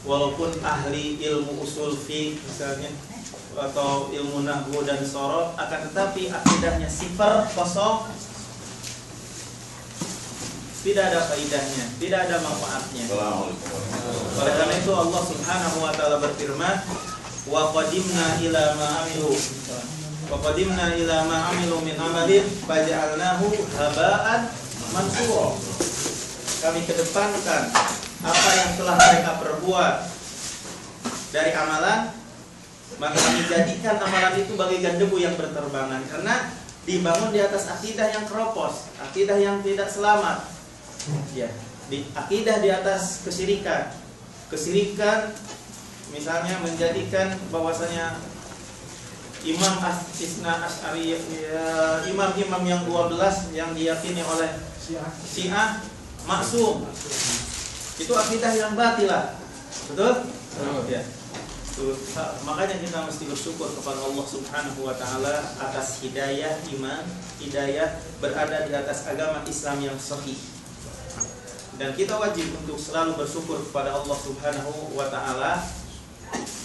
walaupun ahli ilmu usul fiqh misalnya atau ilmu nahwu dan sorot, akan tetapi akidahnya sifar kosong, tidak ada faidahnya, tidak ada manfaatnya. Oleh karena itu Allah Subhanahu wa taala berfirman, wa qadimna ila ma amilu min amalin faj'alnahu haba'an mansura. Kami kedepankan apa yang telah mereka perbuat dari amalan, maka kami jadikan amalan itu bagaikan debu yang berterbangan, karena dibangun di atas akidah yang keropos, akidah yang tidak selamat. Ya, akidah di atas kesirikan. Kesirikan misalnya menjadikan bahwasanya Imam Isna Asy'ari, imam-imam yang 12 yang diyakini oleh Syiah maksum. Itu akidah yang batilah. Betul? Ya. Makanya kita mesti bersyukur kepada Allah Subhanahu wa taala atas hidayah iman, hidayah berada di atas agama Islam yang sahih. Dan kita wajib untuk selalu bersyukur kepada Allah Subhanahu wa taala,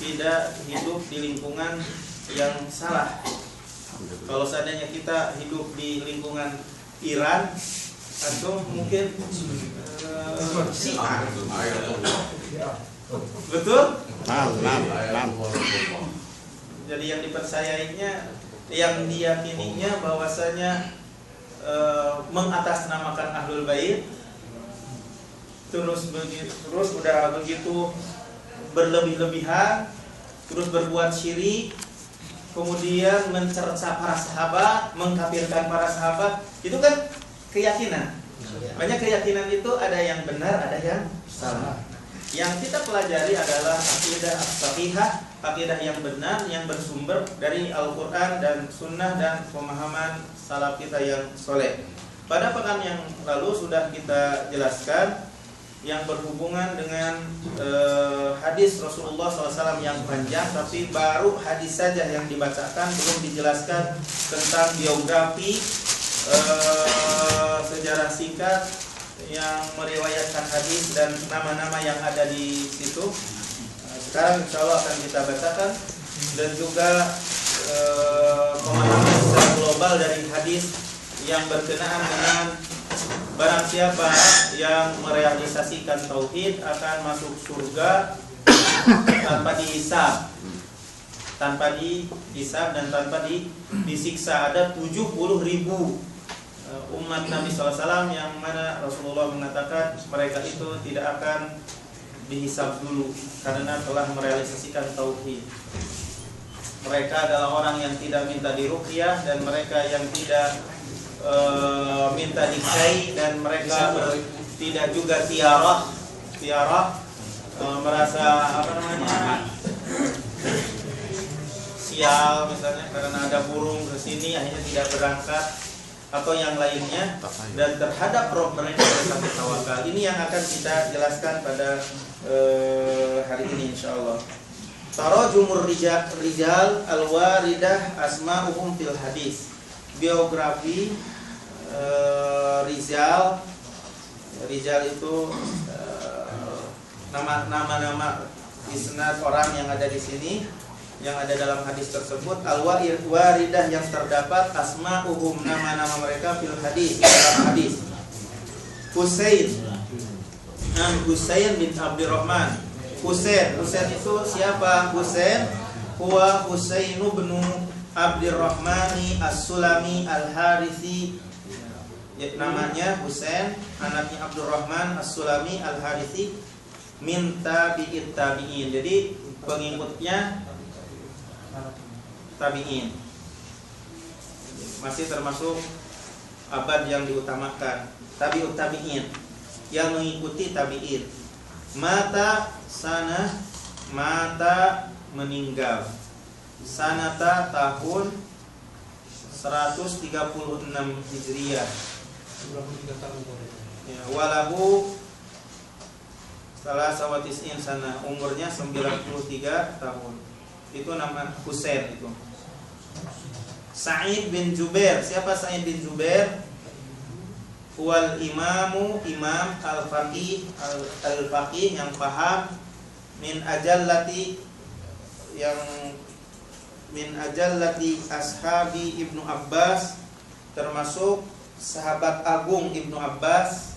tidak hidup di lingkungan yang salah. Kalau seandainya kita hidup di lingkungan Iran atau mungkin Syiah. Betul? Jadi yang dipercayainya, yang diyakininya bahwasanya mengatasnamakan Ahlul Bait, terus udah begitu berlebih-lebihan, terus berbuat syirik, kemudian mencerca para sahabat, mengkafirkan para sahabat. Itu kan keyakinan. Banyak keyakinan itu ada yang benar, ada yang salah. Yang kita pelajari adalah akidah as-sahihah, akidah yang benar, yang bersumber dari Al-Quran dan Sunnah dan pemahaman salaf kita yang soleh. Pada pekan yang lalu sudah kita jelaskan yang berhubungan dengan hadis Rasulullah SAW yang panjang, tapi baru hadis saja yang dibacakan, belum dijelaskan tentang biografi sejarah singkat yang meriwayatkan hadis dan nama-nama yang ada di situ. Sekarang insya Allah akan kita bacakan, dan juga pemahaman secara global dari hadis yang berkenaan dengan barang siapa yang merealisasikan tauhid akan masuk surga tanpa dihisab, dan tanpa disiksa. Ada 70.000 umat Nabi SAW yang mana Rasulullah mengatakan mereka itu tidak akan dihisab dulu karena telah merealisasikan tauhid. Mereka adalah orang yang tidak minta diruqyah, dan mereka yang tidak minta dikai, dan mereka tidak juga tiarah merasa sial misalnya karena ada burung ke sini akhirnya tidak berangkat atau yang lainnya, dan terhadap Rabb mereka bersatu tawakal. Ini yang akan kita jelaskan pada hari ini insyaallah. Tarajumur rijal al-waridah asma'uhum fil hadis. Biografi Rijal itu nama-nama isnad orang yang ada di sini, yang ada dalam hadis tersebut. Al-waridah yang terdapat asma'uhum, nama-nama mereka fil hadis, dalam hadis. Husain bin Abdurrahman. Husain itu siapa? Husain huwa Husainu bin Abdurrahmani As-Sulami Al-Harithi. Namanya Husain, anaknya Abdurrahman As-Sulami Al-Harithi, min tabi'it tabi'in. Jadi pengikutnya tabi'in, masih termasuk abad yang diutamakan. Tabi'ut tabi'in yang mengikuti tabi'in. Mata meninggal sanata tahun 136 Hijriah. Ya, walahu salah sawatis'in sana, umurnya 93 tahun. Itu nama Husain itu. Sa'id bin Jubair. Siapa Sa'id bin Jubair? Wal imam al-faqih yang paham, min ajallati ashabi Ibnu Abbas, termasuk sahabat agung Ibnu Abbas,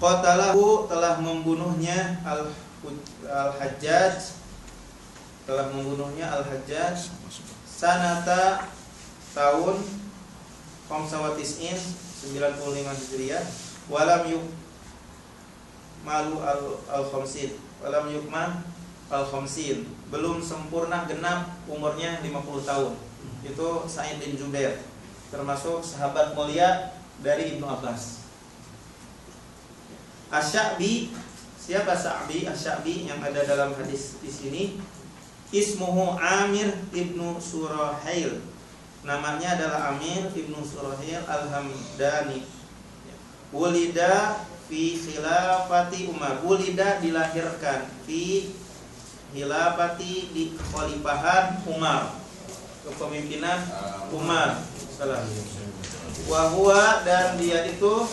qatalahu, telah membunuhnya Al-Hajjaj, sanata, tahun 95 Hijriah, walam yukmalu al-khamsin, belum sempurna genap umurnya 50 tahun. Itu Sa'id bin Jubair, termasuk sahabat mulia dari Ibnu Abbas. Asy-Sya'bi, siapa Sya'bi? Asy-Sya'bi yang ada dalam hadis di sini, ismuhu Amir ibnu Surahail, namanya adalah Amir ibnu Surahail al-Hamdani. Wulida fi khilafati Umar, wulida dilahirkan fi khilafati, di kekhalifahan Umar, kepemimpinan Umar. Salah. Wa huwa, dan dia itu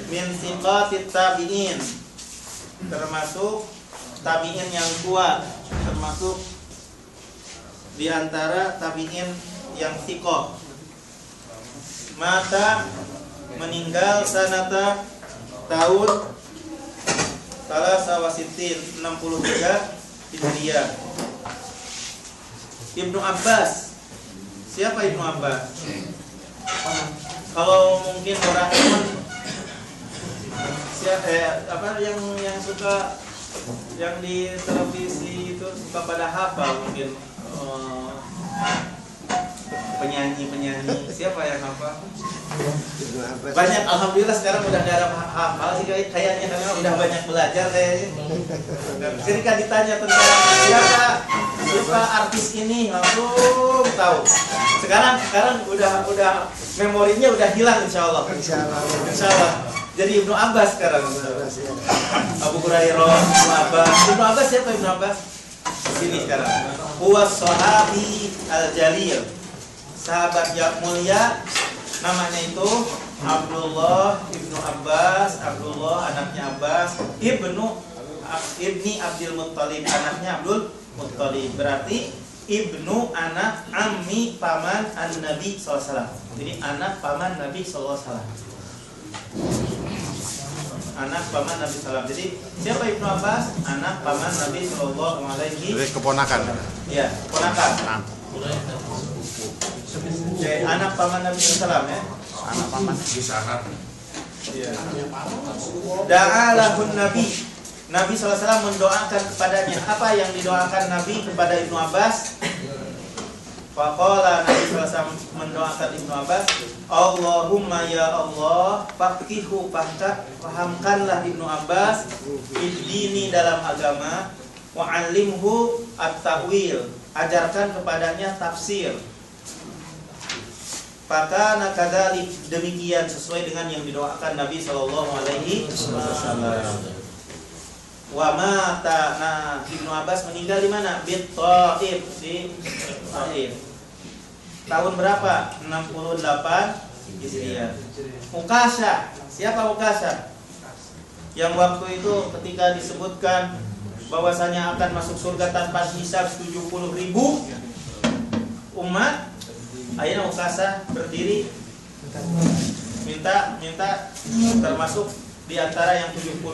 min siqatit tabi'in, termasuk tabi'in yang kuat, termasuk di antara tabi'in yang siqah. Mata, meninggal sanata, tahun Salasawasitin 63 Hijriah. Ibnu Abbas, siapa Ibnu Abbas? Kalau mungkin Doraemon, siapa yang suka, yang di televisi itu suka pada hafal mungkin, penyanyi siapa yang hafal? Banyak, alhamdulillah sekarang udah ada hafal sih kayaknya, karena udah banyak belajar kayaknya. Ketika ditanya tentang siapa artis ini, langsung tahu. Sekarang udah memorinya udah hilang, insyaallah. Jadi Ibnu Abbas sekarang. Abu Hurairah, Ibnu Abbas siapa Ibnu Abbas? Sini sekarang. Huwa sahabi al-jalil, sahabat yang mulia, namanya itu Abdullah ibnu Abbas. Abdullah anaknya Abbas, ibni Abdul Muttalib, anaknya Abdul Muttalib, berarti ibnu anak ammi paman an-Nabi SAW. Jadi anak paman Nabi SAW, anak paman Nabi SAW. Jadi siapa Ibnu Abbas? Anak paman Nabi SAW. Jadi keponakan. Ya, keponakan. Anak paman Nabi SAW ya. Anak paman Sahat. Iya. Da'alahun Nabi. Nabi SAW mendoakan kepadanya. Apa yang didoakan Nabi kepada Ibnu Abbas? Faqala, Nabi SAW mendoakan Ibnu Abbas, Allahumma ya Allah, faqihu, fahamkanlah Ibnu Abbas bidini, dalam agama, wa'allimhu at-ta'wil, ajarkan kepadanya tafsir. Fakana kadzalik, demikian sesuai dengan yang didoakan Nabi sallallahu alaihi wasallam. Wa mata, nah Ibnu Abbas meninggal di mana? Bit Thaif, di Thaif. Tahun berapa? 68 Hijriah. Ukasha, siapa Ukasha? Yang waktu itu ketika disebutkan bahwasanya akan masuk surga tanpa hisab 70.000 umat, akhirnya Ukasha berdiri minta termasuk di antara yang 70.000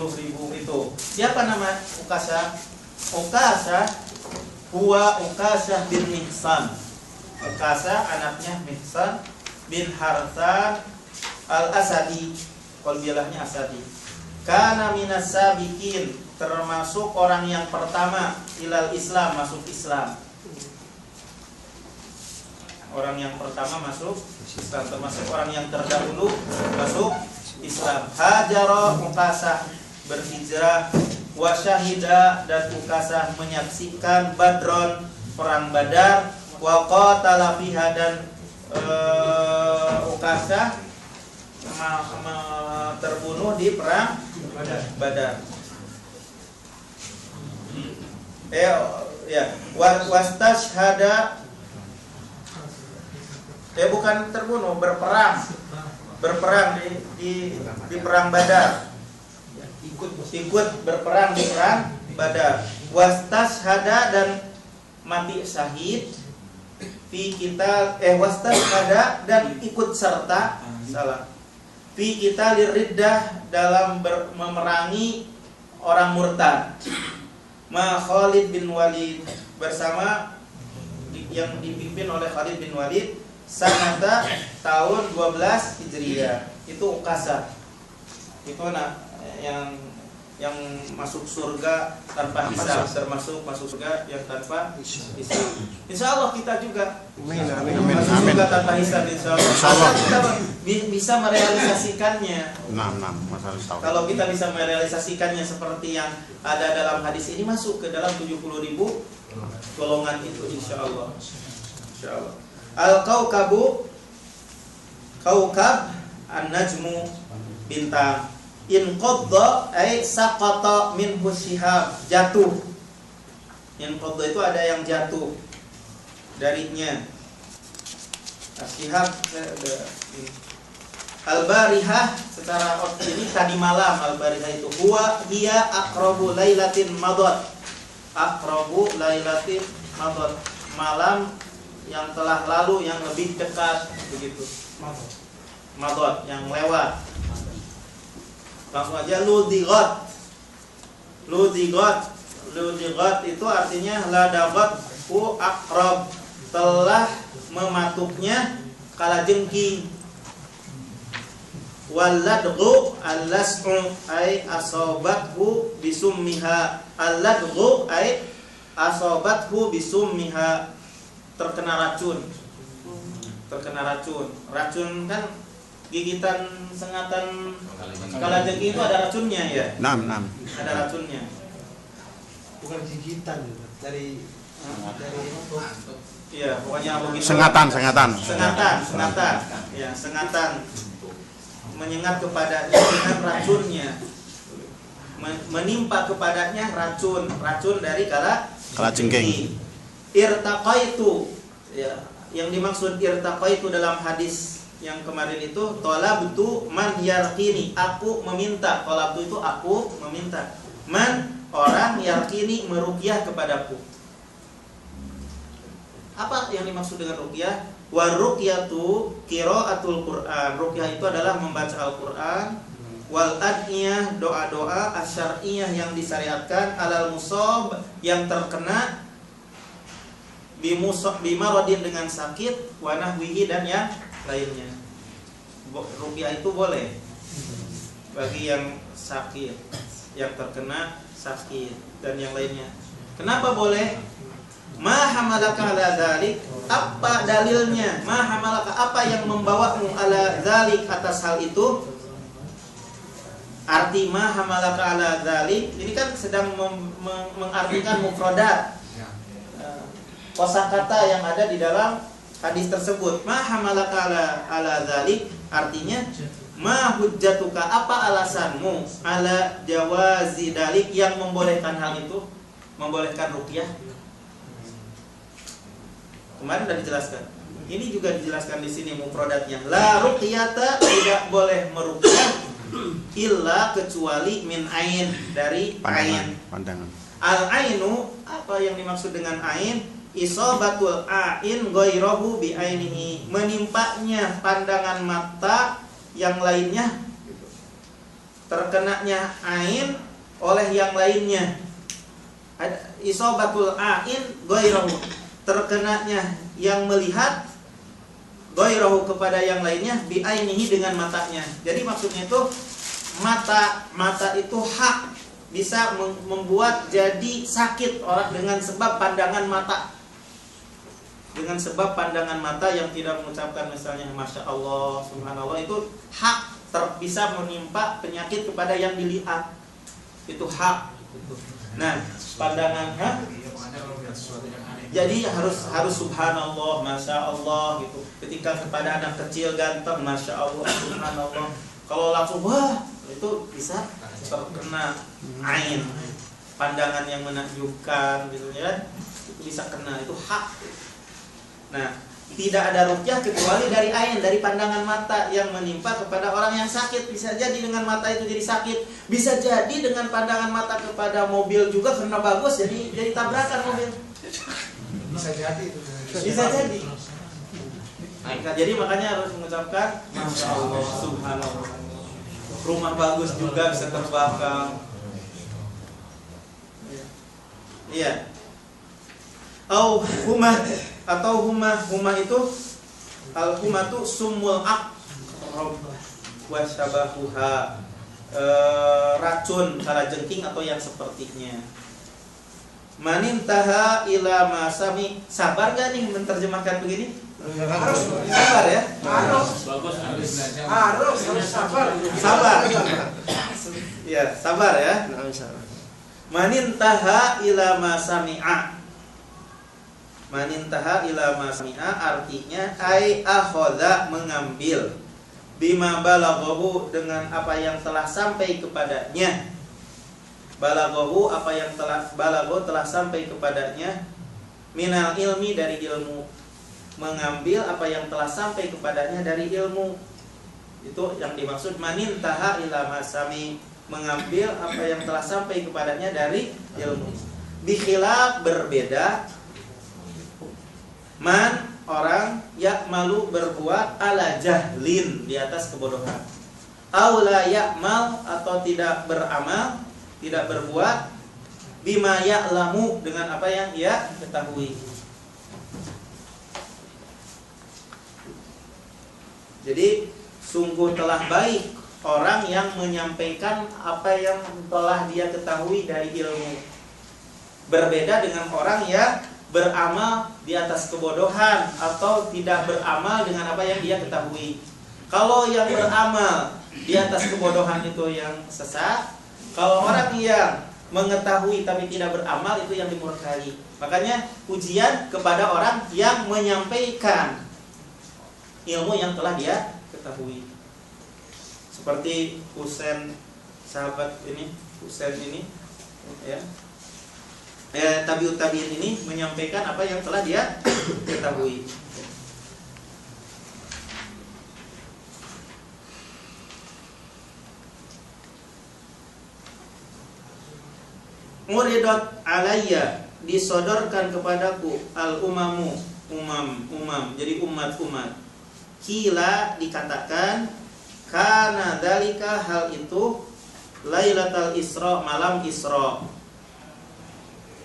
itu. Siapa nama Ukasha? Ukasha huwa Ukasha bin Mihsan. Ukasha anaknya Mihsan bin Harthan al-Asadi, qalbilahnya Asadi. Kana minas sabiqin, termasuk orang yang pertama ilal Islam, masuk Islam. Orang yang pertama masuk Islam, termasuk orang yang terdahulu masuk Islam. Hajara, Ukasha berhijrah, wa syahida, dan Ukasha menyaksikan Badron, perang Badar, wa qatala fiha, dan Ukasha terbunuh di perang Badar. Wastashhada, bukan terbunuh, berperang di perang Badar. ikut berperang di perang Badar. Wastashhada dan mati syahid fi kita wastashhada dan ikut serta fi kita liriddah dalam memerangi orang murtad. Ma Khalid bin Walid bersama yang dipimpin oleh Khalid bin Walid sanata tahun 12 Hijriah. Itu Ukasah. Itu yang masuk surga tanpa hisab, termasuk masuk surga yang tanpa hisab. Insya Allah kita juga masuk surga tanpa hisab, insya Allah. Kita bisa merealisasikannya. Kalau kita bisa merealisasikannya seperti yang ada dalam hadis ini, masuk ke dalam 70.000 golongan itu, insya Allah. Insya Allah. Al-Kaukabu, Kaukab, An-Najmu, bintang. In qadda ay saqata minhu syihab, jatuh. In qadda itu ada yang jatuh darinya. Syihab al-barihah secara ini tadi malam. Al-barihah itu hiya aqrabu lailatin madad. Aqrabu lailatin madad, malam yang telah lalu yang lebih dekat begitu. Madad yang lewat. Langsung aja ludigot. Ludigot itu artinya ladagot hu akrab, telah mematuknya kalajengking. Waladghu al-las'u ay asobathu bisummiha. Al-ladghu ay asobathu bisummiha, terkena racun. Terkena racun. Racun kan gigitan sengatan kalajengking itu ada racunnya ya? Ada racunnya. Bukan gigitan dari iya, pokoknya begitu. Sengatan. Ya, sengatan menyengat kepadanya dengan racunnya. Menimpa kepadanya racun dari kalajengking. Irtaqaitu, ya, yang dimaksud irtaqaitu dalam hadis yang kemarin itu talabtu man yarqini, aku meminta. Talabtu itu aku meminta. Man, orang, yarqini, meruqyah kepadaku. Apa yang dimaksud dengan ruqyah? Wa ruqyatu qiraatul Qur'an. Ruqyah itu adalah membaca Al-Qur'an. Wal adniyah, doa-doa asyariyah yang disyariatkan, alal musab, yang terkena bimaradin dengan sakit, wa nahwihi, dan yang lainnya. Ruqyah itu boleh bagi yang sakit, yang terkena sakit, dan yang lainnya. Kenapa boleh? Ma hamalaka ala dzalik, apa dalilnya? Ma hamalaka, apa yang membawamu ala dzalik, atas hal itu? Arti ma hamalaka ala dzalik ini kan sedang mengartikan mufradat, kosakata yang ada di dalam hadis tersebut. Ma hamalaka ala dzalik artinya ma hujjatuka, apa alasanmu ala jawazi dalik, yang membolehkan hal itu, membolehkan ruqyah. Kemarin sudah dijelaskan. Ini juga dijelaskan di sini mufradatnya. La ruqyata, tidak boleh meruqyah illa kecuali min ain, dari pandangan. Al ainu, apa yang dimaksud dengan ain? Isobatul ain ghairahu bi ainihi, menimpanya pandangan mata yang lainnya, terkenanya ain oleh yang lainnya. Isobatul ain ghairahu, terkenanya yang melihat, ghairahu kepada yang lainnya, bi ainihi dengan matanya. Jadi maksudnya itu mata itu hak, bisa membuat jadi sakit orang dengan sebab pandangan mata. Dengan sebab pandangan mata yang tidak mengucapkan misalnya Masya Allah, Subhanallah, itu hak, bisa menimpa penyakit kepada yang dilihat. Itu hak. Nah, pandangan hak. Jadi harus Subhanallah, Masya Allah gitu. Ketika kepada anak kecil ganteng, Masya Allah, Subhanallah. Kalau langsung wah, itu bisa terkena ain, pandangan yang menakjubkan gitu ya, itu bisa kena, itu hak. Nah, tidak ada ruqyah kecuali dari ain, dari pandangan mata yang menimpa kepada orang yang sakit. Bisa jadi dengan mata itu jadi sakit, bisa jadi dengan pandangan mata kepada mobil juga karena bagus jadi tabrakan mobil. Bisa jadi itu. Bisa jadi. Nah, jadi makanya harus mengucapkan Masya Allah, Subhanallah. Rumah bagus juga bisa terbakar. Iya. Atau huma itu al-huma itu sumul aqrab wa syabahuha, racun kalajengking atau yang sepertinya. Manintaha ila masami. Sabar gak nih menerjemahkan begini? Harus Sabar ya? harus sabar. Sabar. Ya, sabar ya. Manintaha ila masami'a. Manintaha ila masami'a artinya ai akhadha, mengambil, bima balaghahu, dengan apa yang telah sampai kepadanya. Balaghahu, apa yang telah balaghahu telah sampai kepadanya, minal ilmi, dari ilmu. Mengambil apa yang telah sampai kepadanya dari ilmu. Itu yang dimaksud manintaha ila masami, mengambil apa yang telah sampai kepadanya dari ilmu. Bikhilaf, berbeda, man, orang, yakmalu, berbuat, ala jahlin, di atas kebodohan. Aula yakmal, atau tidak beramal, tidak berbuat, bima ya'lamu, dengan apa yang ia ketahui. Jadi sungguh telah baik orang yang menyampaikan apa yang telah dia ketahui dari ilmu. Berbeda dengan orang yang beramal di atas kebodohan atau tidak beramal dengan apa yang dia ketahui. Kalau yang beramal di atas kebodohan itu yang sesat. Kalau orang yang mengetahui tapi tidak beramal itu yang dimurkai. Makanya pujian kepada orang yang menyampaikan ilmu yang telah dia ketahui. Seperti Husain, sahabat ini, Husain ini, ya, tabiut tabiin ini menyampaikan apa yang telah dia ketahui. Muridat alayya, disodorkan kepadaku, al umamu, umam, jadi umat. Kila, dikatakan, kana dalika, hal itu, Lailatul Isra, malam Isra.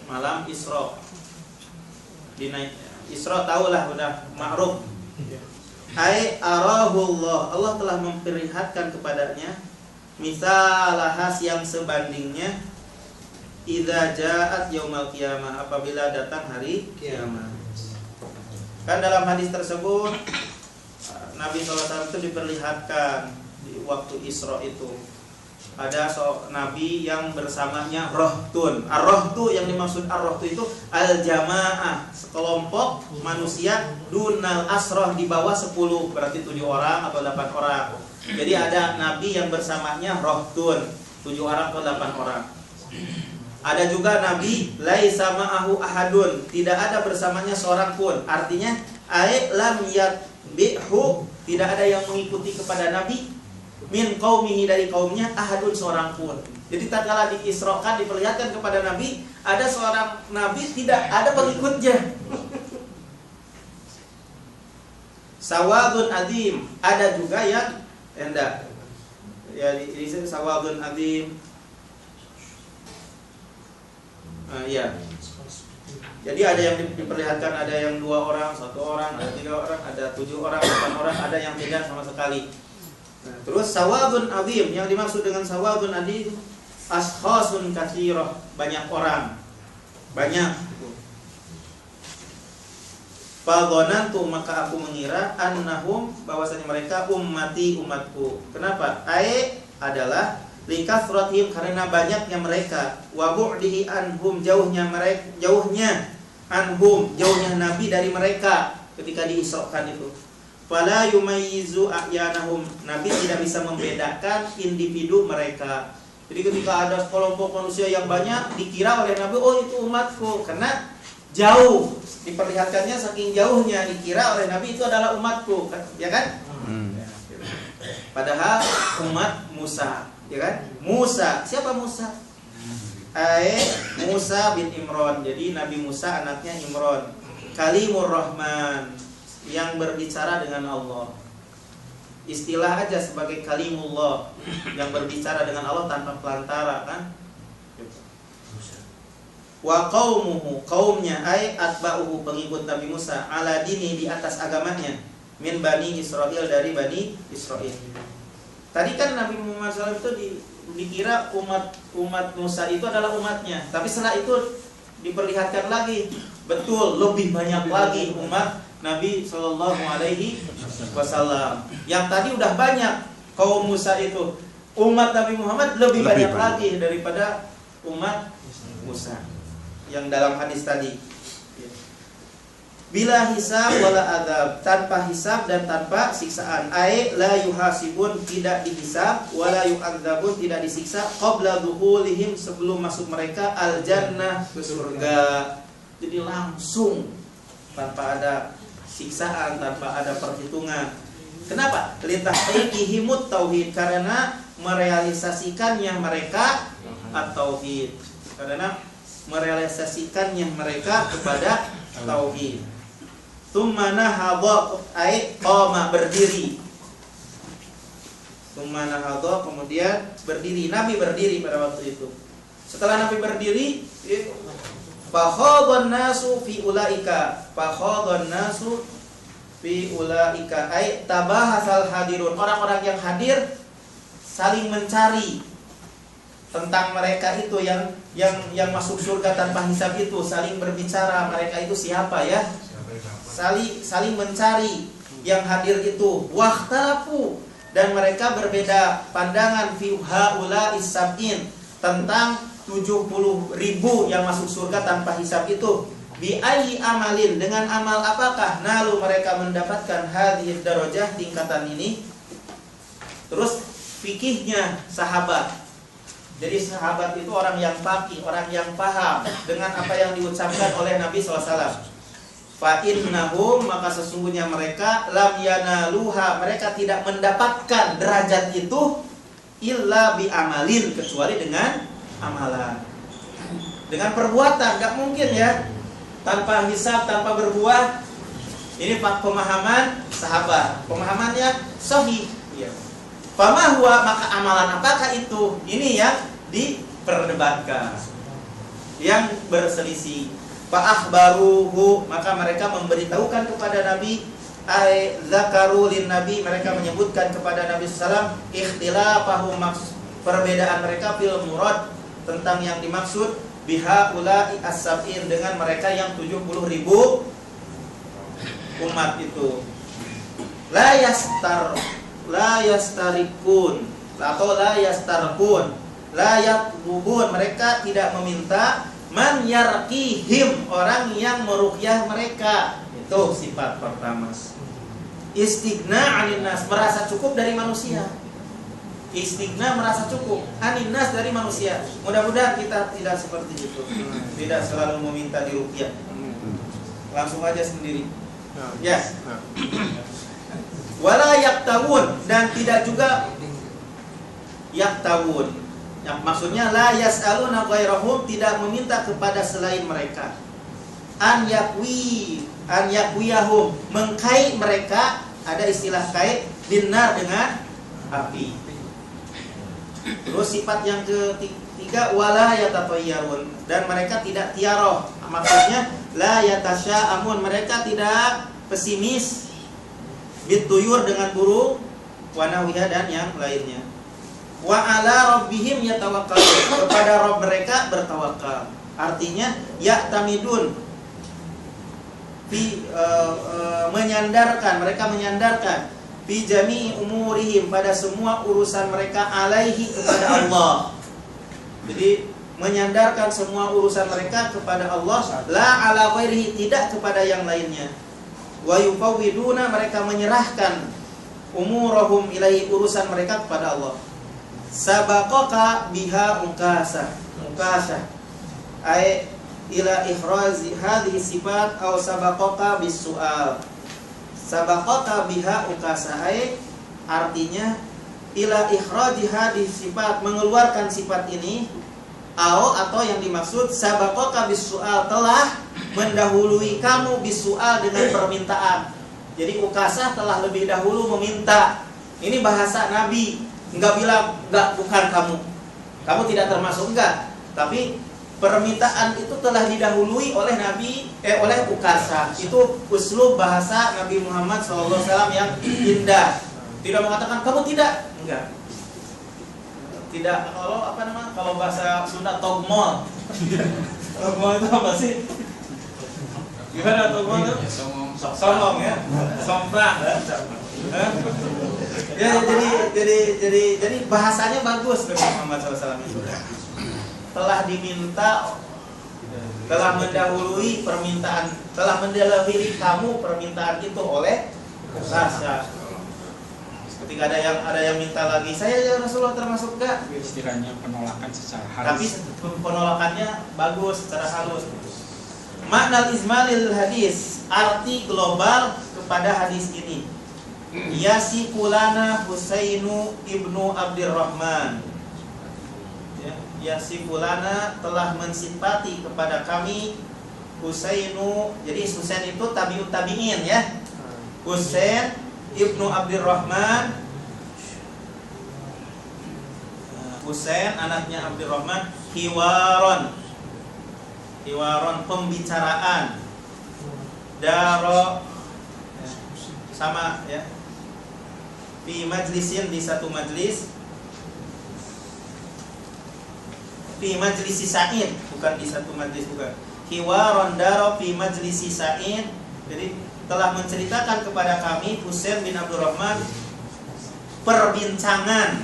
Malam Isra. Isra tahulah, udah ma'ruf. Ai arahullah, Allah telah memperlihatkan kepadanya, misalahas, yang sebandingnya, idza ja'at yaumal qiyamah, apabila datang hari kiamat. Kan dalam hadis tersebut Nabi SAW itu diperlihatkan di waktu Isra itu ada Nabi yang bersamanya rohtun. Ar-rohtu, yang dimaksud ar-rohtu itu al-jamaah, sekelompok manusia, dunal asroh, di bawah 10, berarti 7 orang atau 8 orang. Jadi ada Nabi yang bersamanya rohtun, 7 orang atau 8 orang. Ada juga Nabi laisa ma'ahu ahadun, tidak ada bersamanya seorang pun. Artinya ai lam yatbi'hu, tidak ada yang mengikuti kepada Nabi, min qaumihi, dari kaumnya, ahadun, seorang pun. Jadi tatkala diisrokan, diperlihatkan kepada Nabi, ada seorang Nabi, tidak ada pengikutnya. Sawadun adim, ada juga yang enggak. Ya, di sini sawadun adim. Ya. Jadi ada yang diperlihatkan, ada yang 2 orang, 1 orang, ada 3 orang, ada 7 orang, 8 orang, ada yang tidak sama sekali. Nah, terus sawadun azim, yang dimaksud dengan sawadun azim, ashkhasun katsirah, banyak orang, banyak. Fadhanantu, maka aku mengira, annahum, bahwasanya mereka ummati, umatku. Kenapa? Ai adalah likasratihim, karena banyaknya mereka, wa bu'dihi anhum, jauhnya anhum, jauhnya Nabi dari mereka ketika diisrokan itu. Fala yumayyizu a'yanahum, Nabi tidak bisa membedakan individu mereka. Jadi ketika ada kelompok manusia yang banyak, dikira oleh Nabi, oh itu umatku, karena jauh, diperlihatkannya saking jauhnya, dikira oleh Nabi itu adalah umatku, ya kan? Padahal umat Musa, ya kan? Musa, siapa Musa? Musa bin Imran. Jadi Nabi Musa anaknya Imran. Kalimur Rahman, yang berbicara dengan Allah. Istilah aja sebagai kalimullah, yang berbicara dengan Allah tanpa pelantara, kan? Wa qaumuhu, kaumnya atba'uhu, pengikut Nabi Musa, ala dini, di atas agamanya, min bani Israel, dari bani Israel. Tadi kan Nabi Muhammad SAW itu dikira umat Musa itu adalah umatnya, tapi setelah itu diperlihatkan lagi, betul lebih banyak lagi umat Nabi Shallallahu Alaihi Wasallam. Yang tadi udah banyak kaum Musa itu, umat Nabi Muhammad lebih banyak lagi daripada umat Musa yang dalam hadis tadi. Bila hisab wala adab, tanpa hisab dan tanpa siksaan. La yuhasibun, tidak dihisab, wala yu'adzabun, tidak disiksa, qabla dukhulihim, sebelum masuk mereka al jannah, ke surga. Jadi langsung, tanpa ada siksaan, tanpa ada perhitungan. Kenapa? Litahqiqihimut tauhid, karena merealisasikannya mereka at-tauhid. Karena merealisasikannya mereka kepada tauhid. Tsumma nahadha, qama, berdiri. Tsumma nahadha, kemudian berdiri. Nabi berdiri pada waktu itu. Setelah Nabi berdiri, fakhadhan nasu fi ulaika. Fakhadhan nasu fi ulaika, tabahasal hadirun. Orang-orang yang hadir saling mencari tentang mereka itu yang masuk surga tanpa hisab itu, saling berbicara, mereka itu siapa ya? Saling mencari yang hadir itu. Wahtalafu, dan mereka berbeda pandangan fi haula'is sab'in, tentang 70.000 yang masuk surga tanpa hisab itu. Bi ayyi amalin, dengan amal apakah nalu mereka mendapatkan hadhil darajah, tingkatan ini. Terus fikihnya sahabat. Jadi sahabat itu orang yang faqih, orang yang paham dengan apa yang diucapkan oleh Nabi SAW. Fa innahum, maka sesungguhnya mereka lam yanaluha, mereka tidak mendapatkan derajat itu illa bi amalin, kecuali dengan amalan, dengan perbuatan. Gak mungkin ya tanpa hisab, tanpa berbuat. Ini pemahaman sahabat, pemahamannya sahih. Fama huwa, maka amalan apakah itu? Ini yang diperdebatkan, yang berselisih. Fa'akhbaruhu, maka mereka memberitahukan kepada Nabi, zakaru lin Nabi, mereka menyebutkan kepada Nabi SAW ikhtilafahum, perbedaan mereka fil murad, tentang yang dimaksud biha ula'i as-sab'in, dengan mereka yang 70.000 umat itu. La yastarikun, atau la yastarkun, la yatlubun, mereka tidak meminta, man yarqihim, orang yang meruqyah mereka. Itu sifat pertama. Istighna 'anil nas, merasa cukup dari manusia. Istighna, merasa cukup, 'anil nas, dari manusia. Mudah-mudahan kita tidak seperti itu. Tidak selalu meminta diruqyah. Langsung aja sendiri. Ya. Wala yaktawun, dan tidak juga yaktawun. Yang maksudnya la yas'aluna ghairahum, tidak meminta kepada selain mereka. An yakwiyahum, mengkait mereka, ada istilah kait, binar, dengan api. Terus sifat yang ketiga, wala yatatayyarun, dan mereka tidak tiaroh. Maksudnya la yatasya'amun, mereka tidak pesimis, bituyur, dengan burung, wanawiyah, dan yang lainnya. Wa ala rabbihim yatawakkalun, kepada Rabb mereka bertawakal. Artinya ya'tamidun, menyandarkan, mereka menyandarkan fi jami'i umurihim, pada semua urusan mereka, alaihi, kepada Allah. Jadi menyandarkan semua urusan mereka kepada Allah, la ala ghairihi, tidak kepada yang lainnya. Wa yufawwiduna, mereka menyerahkan umurahum ilaihi, urusan mereka kepada Allah. Sabaqaka biha ukasah, ila ikhrazi hadhihi sifat aw sabaqaka bis-su'al. Sabaqaka biha ukasa'ai artinya ila ikhraji hadhihi sifat, mengeluarkan sifat ini, atau yang dimaksud sabaqaka bis-su'al, telah mendahului kamu bis-su'al dengan permintaan. Jadi ukasah telah lebih dahulu meminta. Ini bahasa Nabi, enggak bilang enggak, bukan kamu tidak termasuk, enggak, tapi permintaan itu telah didahului oleh oleh ukasah. Itu uslub bahasa Nabi Muhammad SAW yang indah. Tidak mengatakan kamu tidak, enggak. Tidak, kalau bahasa Sunda togmol. Togmol itu apa sih? Gimana togmol itu? Somong ya, somprak. Ya, jadi bahasanya bagus Nabi Muhammad SAW itu. Telah diminta, telah mendahului permintaan, telah mendahului kamu permintaan itu oleh ukasah. Ketika ada yang minta lagi, saya ya Rasulullah termasuk enggak? Istilahnya penolakan secara halus. Tapi penolakannya bagus, secara halus. Makna izmalil hadis, arti global kepada hadis ini. Yasifulana Husainu ibnu Abdurrahman. Yasifulana telah mensifati kepada kami Husainu. Jadi Husain itu tabi'ut tabi'in ya. Husain ibnu Abdurrahman. Husain anaknya Abdurrahman. Hiwaron pembicaraan. Daro sama ya. Fi majlisin, di satu majlis. Fi majlisi Sa'id, bukan di satu majlis, bukan. Hiwaron daro fi majlisi Sa'id. Jadi telah menceritakan kepada kami Husain bin Abdurrahman perbincangan.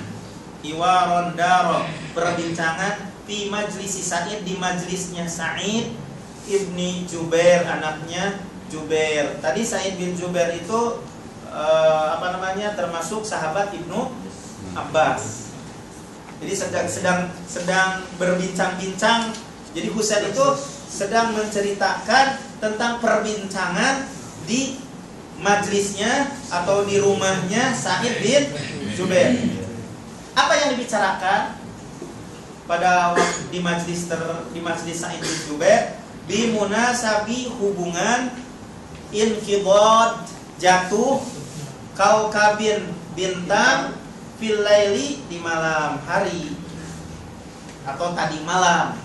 Hiwaron daro, perbincangan fi majlisi Sa'id, di majlisnya Sa'id ibni Jubair, anaknya Jubair. Tadi Sa'id bin Jubair itu termasuk sahabat Ibnu Abbas. Jadi sedang berbincang-bincang. Jadi Husain itu sedang menceritakan tentang perbincangan di majlisnya atau di rumahnya Sa'id bin Jubair. Apa yang dibicarakan pada di majlis Sa'id bin Jubair? Bimunasabi, hubungan inqidad, jatuh, kaukabin, bintang, fil laili, di malam hari atau tadi malam.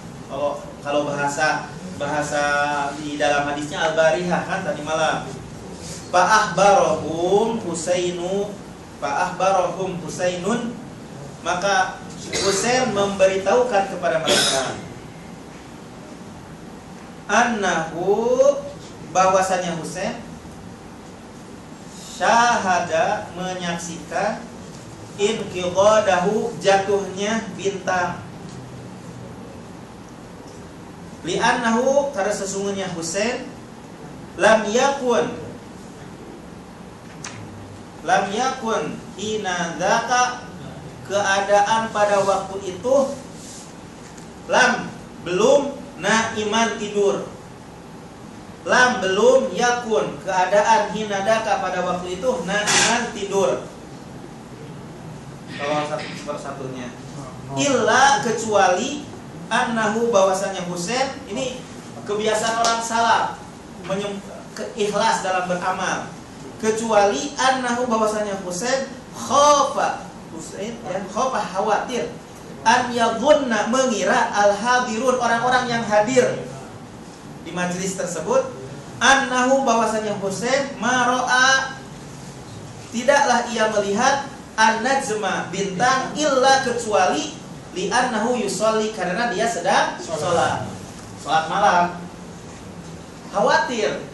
Kalau bahasa di dalam hadisnya al-barihah kan tadi malam. Fa akhbarahum Husainun, maka Husain memberitahukan kepada mereka annahu, bahwasanya Husain syahada, menyaksikan inqidadahu, jatuhnya bintang. Li'annahu, karena sesungguhnya Husain lam yakun hina dzaka, keadaan pada waktu itu, belum naiman, tidur. Belum yakun, keadaan hina dzaka, pada waktu itu naiman, tidur. Kalau satu-satunya. Illa, kecuali annahu, bahwasanya Husain, ini kebiasaan orang salaf, ikhlas dalam beramal. Kecuali annahu, bahwasanya Husain khofa, khawatir, an yadhunna, mengira, al-hadirun, orang-orang yang hadir di majelis tersebut, annahu, bahwasanya Husain maro'a, tidaklah ia melihat, an-najma, bintang, illa, kecuali li'annahu yusolli, karena dia sedang sholat malam. Khawatir,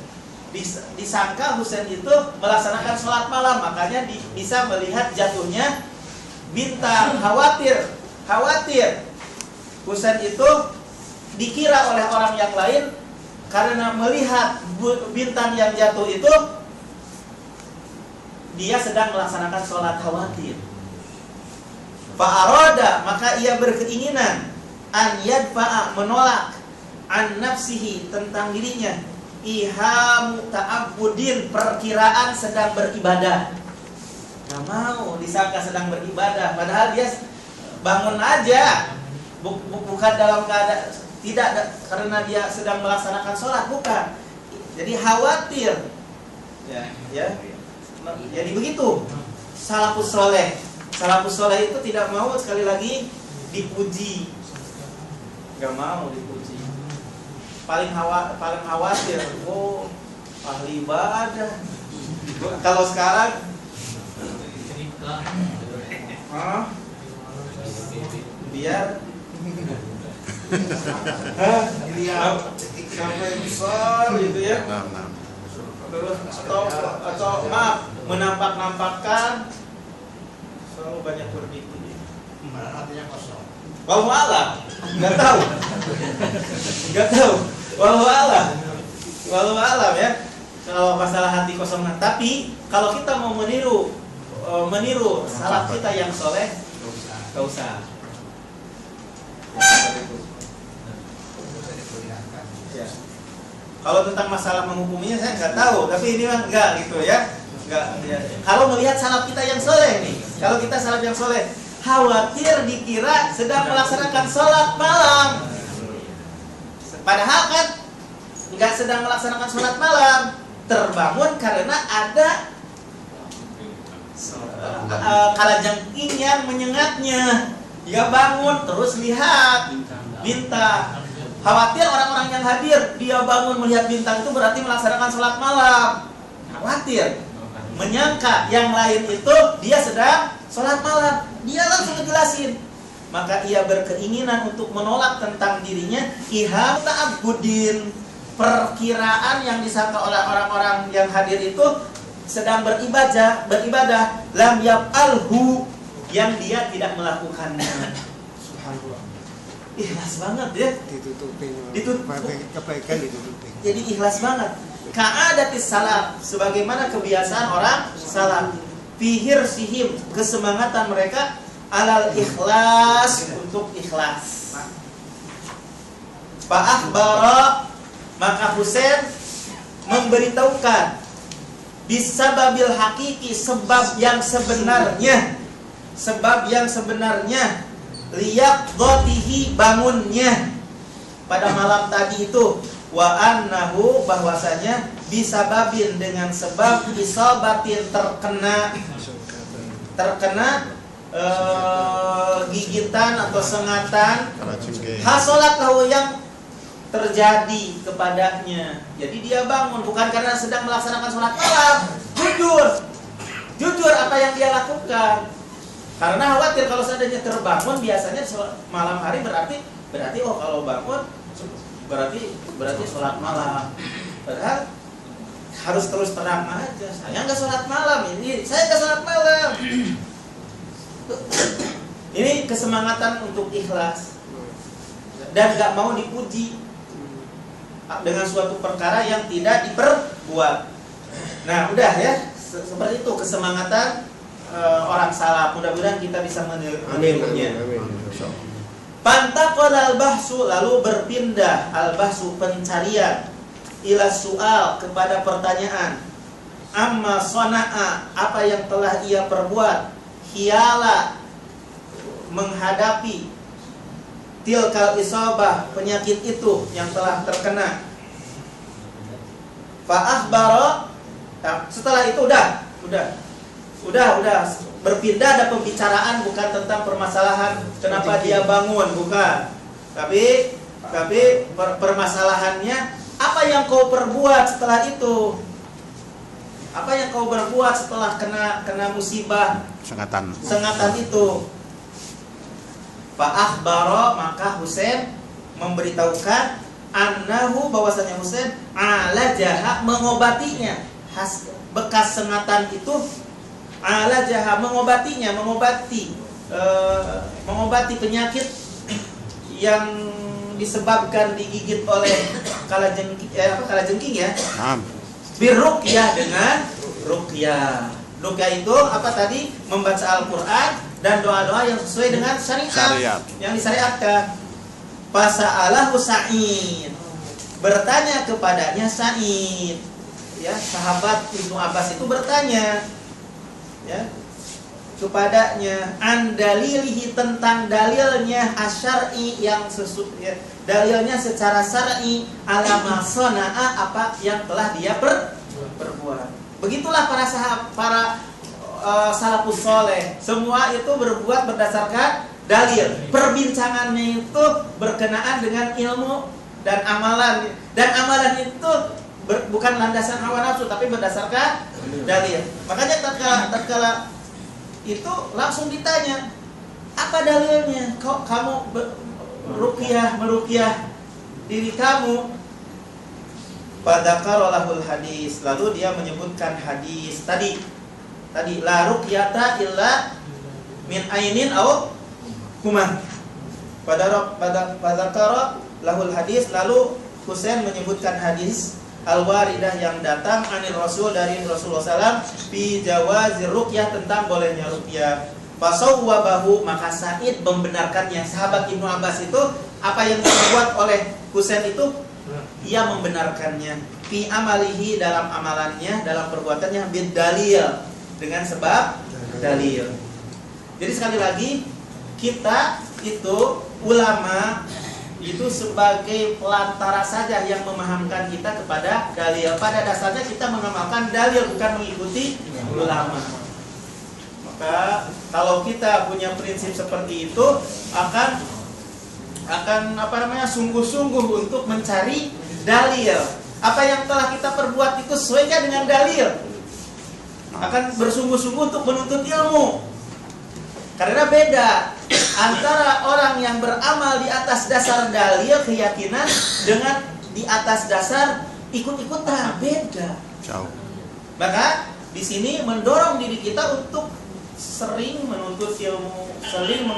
disangka Husain itu melaksanakan sholat malam, makanya bisa melihat jatuhnya bintang. Khawatir Husain itu dikira oleh orang yang lain karena melihat bintang yang jatuh itu dia sedang melaksanakan sholat, khawatir. Fa'aroda, maka ia berkeinginan, an yadfa'a, menolak, an nafsihi, tentang dirinya, ihamu ta'abbudin, perkiraan sedang beribadah. Gak mau disangka sedang beribadah, padahal dia bangun aja, bukan dalam keadaan tidak karena dia sedang melaksanakan sholat, bukan. Jadi khawatir, ya. Jadi begitu. Salafus soleh itu tidak mau sekali lagi dipuji, gak mau dipuji. Paling khawatir, oh ahli ibadah. Kalau sekarang biar sampai besar gitu ya. Atau maaf, menampak-nampakkan selalu banyak berbikir. Hatinya kosong. Wallahu a'lam. Enggak tahu. Wallahu a'lam ya. Kalau masalah hati kosong, tapi kalau kita mau meniru salaf kita yang soleh, gak usah. Ya. Kalau tentang masalah menghukuminya saya nggak tahu, tapi ini mah enggak gitu ya. Enggak. Ya. Kalau melihat salaf kita yang soleh nih, kalau kita salaf yang soleh, khawatir dikira sedang melaksanakan sholat malam. Padahal kan nggak sedang melaksanakan sholat malam, terbangun karena ada kalajengking yang menyengatnya. Dia bangun terus lihat bintang. Khawatir orang-orang yang hadir, dia bangun melihat bintang itu berarti melaksanakan sholat malam. Khawatir, menyangka yang lain itu dia sedang sholat malam. Dia langsung ngejelasin. Maka ia berkeinginan untuk menolak tentang dirinya iham ta'abbudin, perkiraan yang disangka oleh orang-orang yang hadir itu sedang beribadah lam yaf'alhu, yang dia tidak melakukannya. Subhanallah. Ikhlas banget ya. Ditutup kebaikan ditutupin. Jadi ikhlas banget. Ka'adatis salaf, sebagaimana kebiasaan orang salaf. Fihir sihim, kesemangatan mereka alal ikhlas, untuk ikhlas. Fa'akhbara, maka Husain memberitahukan bisababil hakiki, sebab yang sebenarnya liyaqdatihi, bangunnya pada malam tadi itu, wa annahu, bahwasanya bisababin, dengan sebab isabatin, terkena gigitan atau sengatan, hasolat tahu yang terjadi kepadanya. Jadi dia bangun bukan karena sedang melaksanakan sholat malam, jujur apa yang dia lakukan. Karena khawatir kalau seandainya terbangun, biasanya malam hari berarti oh kalau bangun berarti sholat malam. Padahal harus terus terang aja, saya nggak sholat malam, saya nggak sholat malam. Ini kesemangatan untuk ikhlas dan nggak mau dipuji dengan suatu perkara yang tidak diperbuat. Nah, udah ya, seperti itu kesemangatan orang salaf. Mudah-mudahan kita bisa menirunya. Pantaqala al-bahsu, lalu berpindah al-bahsu, pencarian, ila soal, kepada pertanyaan, amma sona'a, apa yang telah ia perbuat, hiyala, menghadapi tilkal isabah, penyakit itu yang telah terkena. Fa'akhbara, setelah itu udah berpindah, ada pembicaraan bukan tentang permasalahan kenapa dia bangun, bukan. Tapi permasalahannya, apa yang kau perbuat setelah itu? Apa yang kau berbuat setelah kena musibah sengatan itu? Fa'akhbara, maka Husain memberitahukan annahu, bahwasanya Husain alajaha, mengobatinya, bekas sengatan itu, alajaha, mengobati penyakit yang disebabkan digigit oleh kalajengking ya. Biruqyah, dengan ruqyah. Ruqyah itu apa tadi? Membaca Al-Qur'an dan doa-doa yang sesuai dengan syariat yang disyariatkan. Fasa'alahu Sa'id. Bertanya kepadanya Sa'id. Ya, sahabat Ibnu Abbas itu bertanya ya kepadanya an dalilihi, tentang dalilnya asyari yang ya, dalilnya secara syar'i ala ma sana'a, apa yang telah dia berbuat. Begitulah para sahabat, para salafus soleh, semua itu berbuat berdasarkan dalil. Perbincangannya itu berkenaan dengan ilmu dan amalan itu bukan landasan hawa nafsu, tapi berdasarkan dalil. Makanya tatkala itu langsung ditanya, apa dalilnya? Kok kamu meruqyah diri kamu? Fadzakaralahul hadis, lalu dia menyebutkan hadis tadi la ruqyata illa min ainin aw huma. Fadzakara lahul hadis, lalu Husain menyebutkan hadis al-waridah yang datang anir Rasul, dari Rasulullah SAW, fi jawazir ruqyah, tentang bolehnya ruqyah. Fasawwabahu, maka Sa'id membenarkannya. Sahabat Ibnu Abbas itu, apa yang dibuat oleh Husain itu, ia membenarkannya. Fi amalihi, dalam amalannya, dalam perbuatannya, bid dalil, dengan sebab dalil. Jadi sekali lagi, kita itu ulama itu sebagai pelantara saja yang memahamkan kita kepada dalil. Pada dasarnya kita mengamalkan dalil, bukan mengikuti ulama. Maka kalau kita punya prinsip seperti itu, akan sungguh-sungguh untuk mencari dalil. Apa yang telah kita perbuat itu sesuaikan dengan dalil. Akan bersungguh-sungguh untuk menuntut ilmu. Karena beda antara orang yang beramal di atas dasar dalil, keyakinan, dengan di atas dasar ikut-ikutan, beda. Jauh. Maka di sini mendorong diri kita untuk sering menuntut ilmu, sering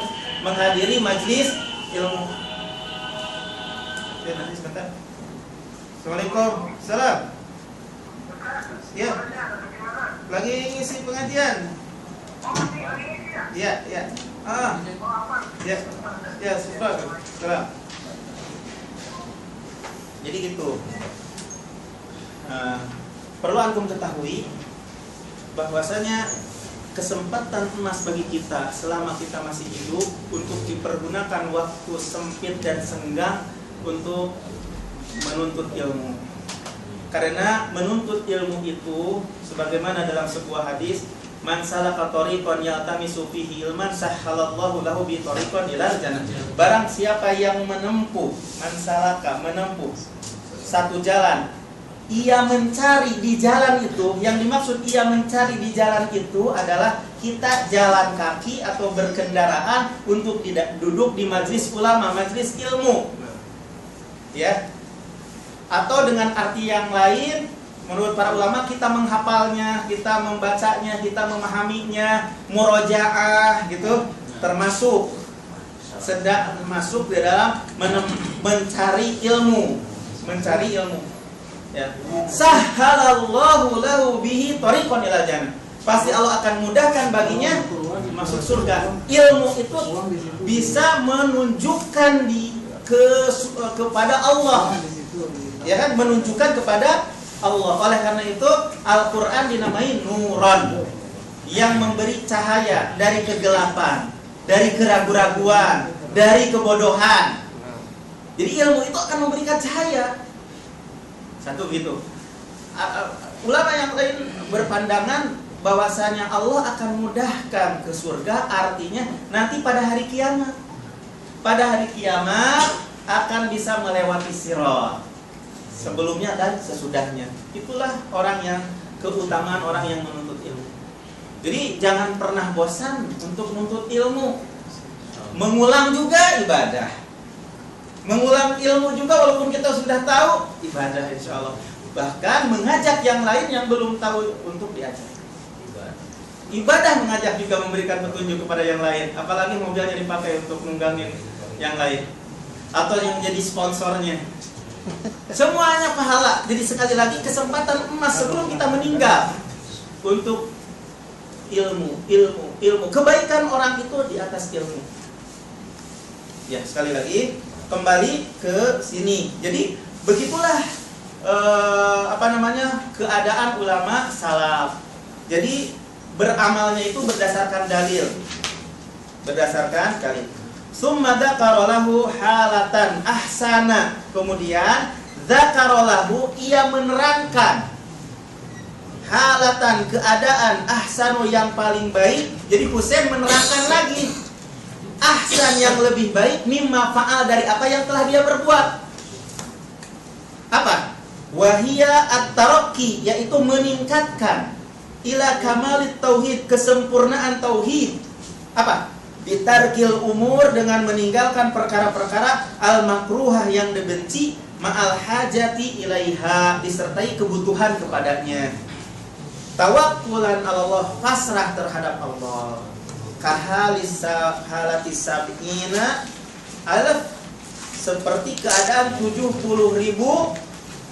menghadiri majlis ilmu. Ya, nanti sebentar. Assalamualaikum. Salam. Ya. Lagi ngisi pengajian. Ya. Ya, salam. Jadi gitu. Perlu antum ketahui bahwasanya kesempatan emas bagi kita selama kita masih hidup untuk dipergunakan waktu sempit dan senggang untuk menuntut ilmu. Karena menuntut ilmu itu sebagaimana dalam sebuah hadis, man salaka tariqan yaltamisu fihi ilman sahhalallahu lahu bi tariqan ilal jannah. Barang siapa yang menempuh, man salaka, menempuh satu jalan, ia mencari di jalan itu, yang dimaksud ia mencari di jalan itu adalah kita jalan kaki atau berkendaraan untuk tidak duduk di majlis ulama, majlis ilmu. Ya. Atau dengan arti yang lain, menurut para ulama, kita menghafalnya, kita membacanya, kita memahaminya, murojaah gitu, termasuk sedang masuk di dalam mencari ilmu, ya. Sahhalallahu lahu bihi thariqan ilal jannah. Pasti Allah akan mudahkan baginya masuk surga. Ilmu itu bisa menunjukkan kepada Allah. Ya kan, menunjukkan kepada Allah. Oleh karena itu Al-Quran dinamai nuran, yang memberi cahaya dari kegelapan, dari keraguan-raguan, dari kebodohan. Jadi ilmu itu akan memberikan cahaya. Satu gitu. Ulama yang lain berpandangan bahwasanya Allah akan mudahkan ke surga, artinya nanti pada hari kiamat. Pada hari kiamat akan bisa melewati sirat, sebelumnya dan sesudahnya. Itulah orang yang keutamaan orang yang menuntut ilmu. Jadi jangan pernah bosan untuk menuntut ilmu. Mengulang juga ibadah. Mengulang ilmu juga walaupun kita sudah tahu, ibadah insya Allah. Bahkan mengajak yang lain yang belum tahu untuk diajak. Ibadah mengajak juga memberikan petunjuk kepada yang lain. Apalagi mobilnya dipakai untuk nunggangin yang lain, atau yang jadi sponsornya. Semuanya pahala. Jadi sekali lagi kesempatan emas sebelum kita meninggal untuk ilmu. Kebaikan orang itu di atas ilmu. Ya, sekali lagi kembali ke sini. Jadi begitulah keadaan ulama salaf. Jadi beramalnya itu berdasarkan dalil. Berdasarkan dalil. Summa dzakarolahu halatan ahsana. Kemudian dzakarolahu, ia menerangkan halatan, keadaan ahsanu, yang paling baik. Jadi Husain menerangkan lagi ahsan, yang lebih baik, mimma fa'al, dari apa yang telah dia perbuat. Apa? Wahia at-tarakki, yaitu meningkatkan ila kamalit tauhid, kesempurnaan tauhid. Apa? Bitarkil umur, dengan meninggalkan perkara-perkara al-makruhah, yang dibenci, ma'al hajati ilaiha, disertai kebutuhan kepadanya. Tawakkulan Allah, pasrah terhadap Allah. Kahalatis sab'ina alaf, seperti keadaan 70.000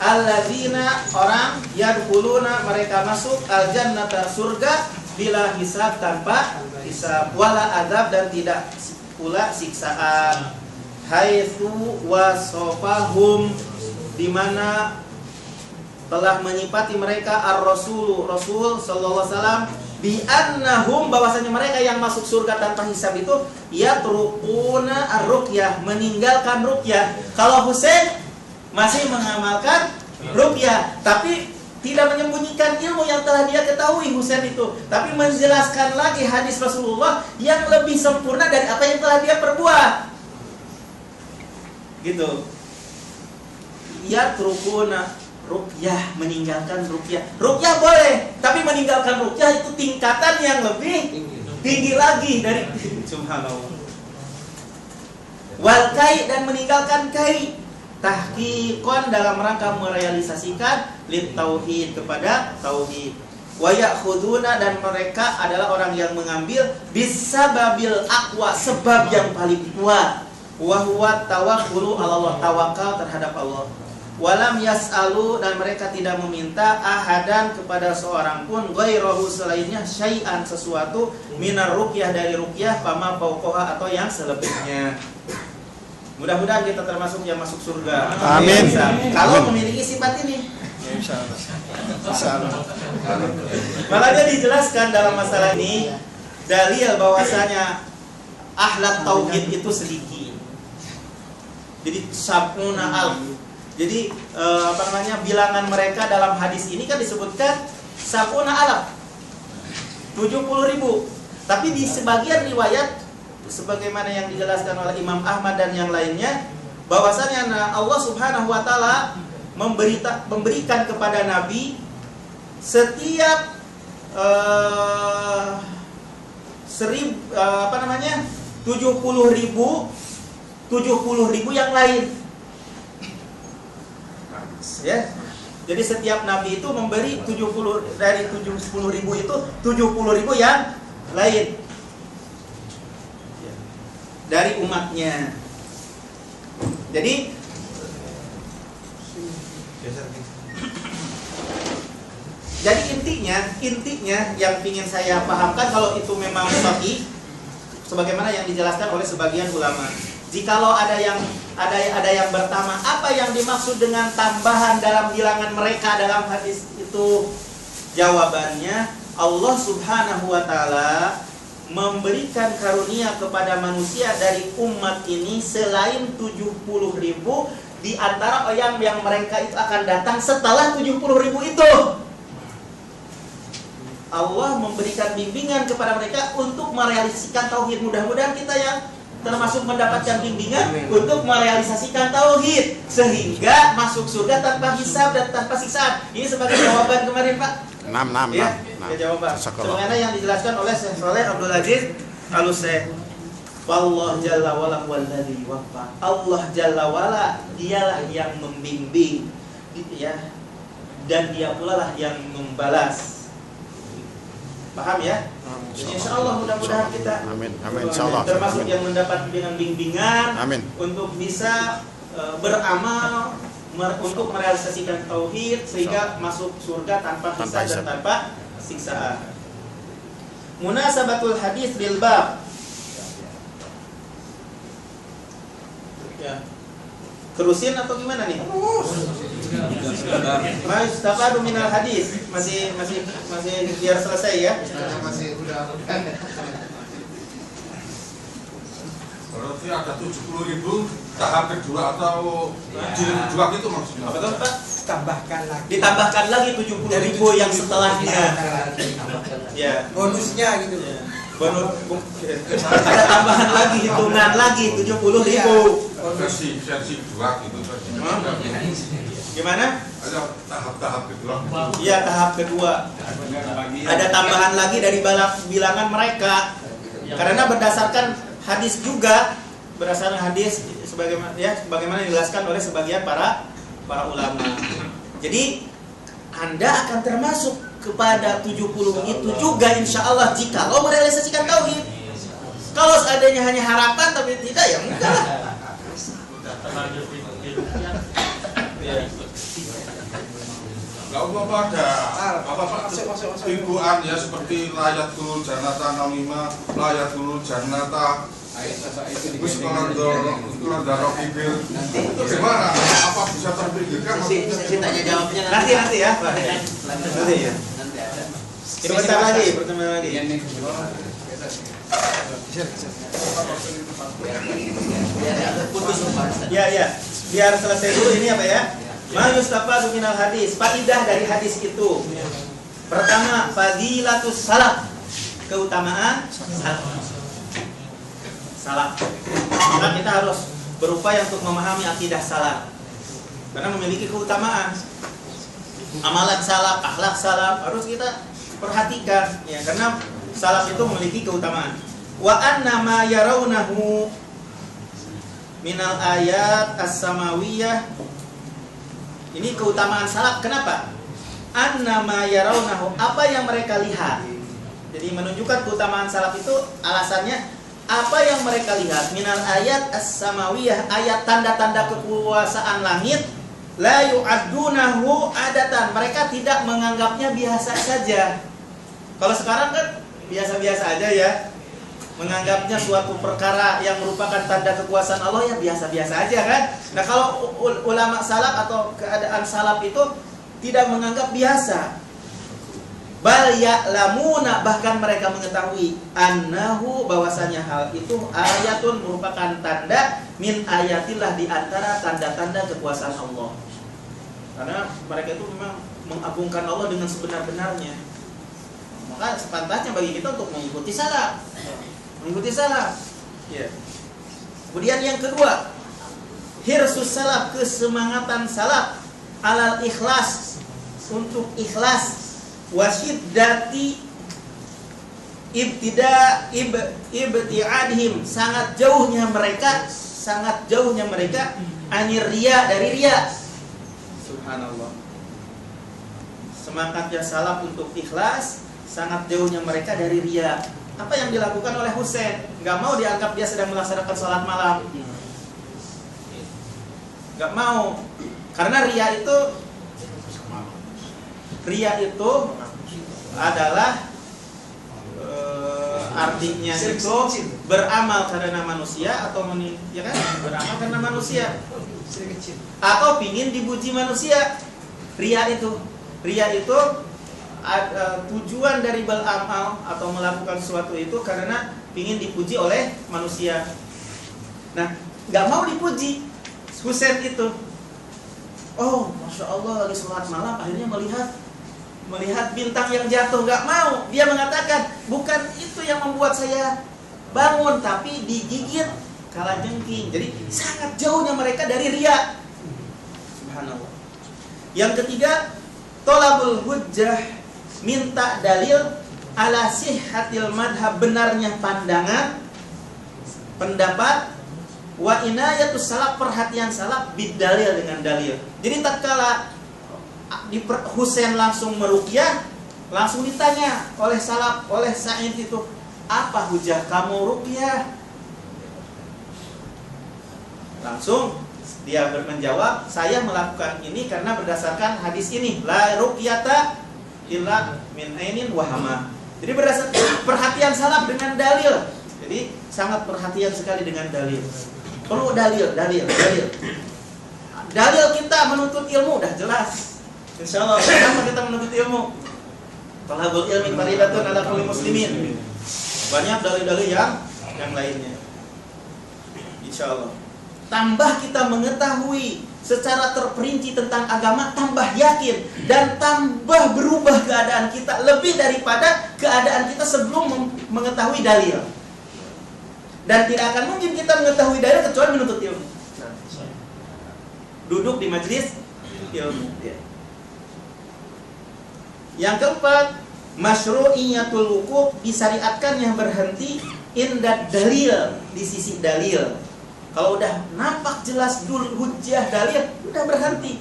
alladzina, orang yadkhuluna, mereka masuk al-jannata, surga, bila hisab, tanpa hisab, wala azab, dan tidak pula siksaan. Haitsu wasofahum, di mana telah menyifati mereka ar-rasul, Rasul sallallahu alaihi wasallam, bi annahum, bahwasanya mereka yang masuk surga tanpa hisab itu yatrukuna ar-ruqyah, meninggalkan ruqyah. Kalau Husain masih mengamalkan ruqyah, tapi tidak menyembunyikan ilmu yang telah dia ketahui Husain itu, tapi menjelaskan lagi hadis Rasulullah yang lebih sempurna dari apa yang telah dia perbuat. Gitu. Yatrukuna ruqyah, meninggalkan ruqyah. Ruqyah boleh, tapi meninggalkan ruqyah itu tingkatan yang lebih tinggi lagi dari subhanallah. Wal kai, dan meninggalkan kai, tahqiqan, dalam rangka merealisasikan lit tauhid, kepada tauhid. Wa ya'khuduna, dan mereka adalah orang yang mengambil bisababil aqwa, sebab yang paling kuat. Wa huwa tawakkulu 'ala Allah, tawakal terhadap Allah. Walam yas'alu, dan mereka tidak meminta ahadan, kepada seorang pun, ghairahu, selainnya, syai'an, sesuatu, minar ruqyah, dari ruqyah, fama fauqaha, atau yang selebihnya. Mudah-mudahan kita termasuk yang masuk surga. Amin. Kalau memiliki sifat ini. Insyaallah. Makanya dijelaskan dalam masalah ini dalil bahwasanya ahlak tauhid itu sedikit. Jadi sab'una alf. Jadi bilangan mereka dalam hadis ini kan disebutkan sab'una alaf, 70.000. Tapi di sebagian riwayat, sebagaimana yang dijelaskan oleh Imam Ahmad dan yang lainnya, bahwasanya Allah Subhanahu wa taala memberikan kepada Nabi setiap 70.000 yang lain. Ya. Jadi setiap nabi itu memberi 70, dari 70.000 itu 70.000 yang lain dari umatnya. Jadi intinya yang ingin saya pahamkan, kalau itu memang sahih sebagaimana yang dijelaskan oleh sebagian ulama. Jikalau ada yang bertanya apa yang dimaksud dengan tambahan dalam bilangan mereka dalam hadis itu, jawabannya Allah Subhanahu wa taala memberikan karunia kepada manusia dari umat ini selain 70.000 di antara yang mereka itu akan datang setelah 70.000 itu. Allah memberikan bimbingan kepada mereka untuk merealisasikan tauhid. Mudah-mudahan kita yang termasuk mendapatkan bimbingan untuk merealisasikan tauhid sehingga masuk surga tanpa hisab dan tanpa siksaan. Ini sebagai jawaban kemarin, Pak. Ya jawaban. Sebagaimana yang dijelaskan oleh Syekh Shalih Abdul Aziz Al-Utsaimin. Wallahu jalla wala walladzi waffa. Allah jalla wala, dialah yang membimbing, ya. Dan dia pula lah yang membalas. Paham ya? Jadi insyaallah mudah-mudahan kita insyaallah termasuk yang mendapat bimbingan untuk bisa beramal untuk merealisasikan tauhid sehingga masuk surga tanpa hisab dan tanpa siksaan. Munasabatul hadis bil bab. Ya. Terusin atau gimana nih? Mas, tafadu minal hadis. Masih biar selesai ya. Masih udah. Berarti ada 70.000 tahap kedua atau jilid kedua gitu maksudnya? Betul Pak? Tambahkan lagi. Ditambahkan lagi 70.000 yang setelahnya. Ya. Bonusnya gitu. Ya. Bonus ada tambahan lagi, hitungan lagi 70.000. Versi kedua gitu. Gimana? Ada tahap kedua. Iya, tahap kedua. Ada tambahan lagi dari bilangan mereka. Karena berdasarkan hadis juga, berdasarkan hadis sebagaimana dijelaskan oleh sebagian para ulama. Jadi Anda akan termasuk kepada 70 itu juga insya Allah jika lo merealisasikan tauhid. Kalau seandainya hanya harapan tapi tidak, ya enggak lah. Gak apa-apa ada ibuan ya seperti layatul jannata namima, layatul jannata Buskolan darah bibir. Gimana? Apa bisa terpikirkan? Saya tanya jawabnya Nanti ya. Nanti ya. Sebentar lagi, pertemuan lagi. Ya. Biar selesai dulu ini apa ya? Ma yustafadu minal hadis. Faidah dari hadis itu. Pertama, fadilatus salaf. Keutamaan salaf. Maka kita harus berupaya untuk memahami akidah salaf. Karena memiliki keutamaan. Amalan salaf, akhlak salaf harus kita perhatikan ya, karena salaf itu memiliki keutamaan. Wa anna ma yarawnahu minal ayat as-samawiyah. Ini keutamaan salaf. Kenapa? Anna ma yarawnahu, apa yang mereka lihat. Jadi menunjukkan keutamaan salaf itu alasannya apa yang mereka lihat minal ayat as-samawiyah, ayat tanda-tanda kekuasaan langit, la yu'addunahu adatan, mereka tidak menganggapnya biasa saja. Kalau sekarang kan biasa-biasa aja ya, menganggapnya suatu perkara yang merupakan tanda kekuasaan Allah ya biasa-biasa aja kan. Nah kalau ulama salaf atau keadaan salaf itu tidak menganggap biasa. Bal ya'lamuna, bahkan mereka mengetahui annahu, bahwasanya hal itu ayatun, merupakan tanda min ayatillah, di antara tanda-tanda kekuasaan Allah. Karena mereka itu memang mengagungkan Allah dengan sebenar-benarnya. Maka sepantasnya bagi kita untuk mengikuti salaf. Ya. Kemudian yang kedua, hirsus salaf, kesemangatan salaf alal ikhlas, untuk ikhlas, wasiddati ibtiadhim, sangat jauhnya mereka anir riya, dari riya. Subhanallah. Semangatnya salaf untuk ikhlas, sangat jauhnya mereka dari riya. Apa yang dilakukan oleh Husain? Gak mau dianggap dia sedang melaksanakan sholat malam. Gak mau. Karena riya itu adalah artinya itu beramal karena manusia atau beramal karena manusia atau pingin dipuji manusia. Riya itu tujuan dari beramal atau melakukan sesuatu itu karena pingin dipuji oleh manusia. Nah, nggak mau dipuji. Husain itu, oh masya Allah lagi sholat malam, akhirnya melihat bintang yang jatuh, nggak mau. Dia mengatakan bukan itu yang membuat saya bangun, tapi digigit kalajengking. Jadi sangat jauhnya mereka dari riya. Subhanallah. Yang ketiga, tolabul hujjah, minta dalil ala sihhatil madhab, benarnya pandangan, pendapat, wa inayatus salaf, perhatian salaf, bidalil, dengan dalil. Jadi tatkala Husain langsung meruqyah, langsung ditanya oleh salaf, oleh Sa'id itu, apa hujah kamu ruqyah? Langsung dia menjawab, saya melakukan ini karena berdasarkan hadis ini, la ruqyata illa min ainin wahama. Jadi berdasarkan perhatian salaf dengan dalil. Jadi sangat perhatian sekali dengan dalil. Perlu dalil. Dalil kita menuntut ilmu udah jelas. Insyaallah kenapa kita menuntut ilmu? Talabul ilmi faridatun ala kulli muslimin. Banyak dalil-dalil yang lainnya. Insyaallah. Tambah kita mengetahui secara terperinci tentang agama, tambah yakin dan tambah berubah keadaan kita lebih daripada keadaan kita sebelum mengetahui dalil. Dan tidak akan mungkin kita mengetahui dalil kecuali menuntut ilmu. Duduk di majelis ilmu. Yang keempat, masyru'iyatul wukuf, disyariatkannya berhenti inda dalil, di sisi dalil. Kalau udah nampak jelas hujjah dalil, udah berhenti.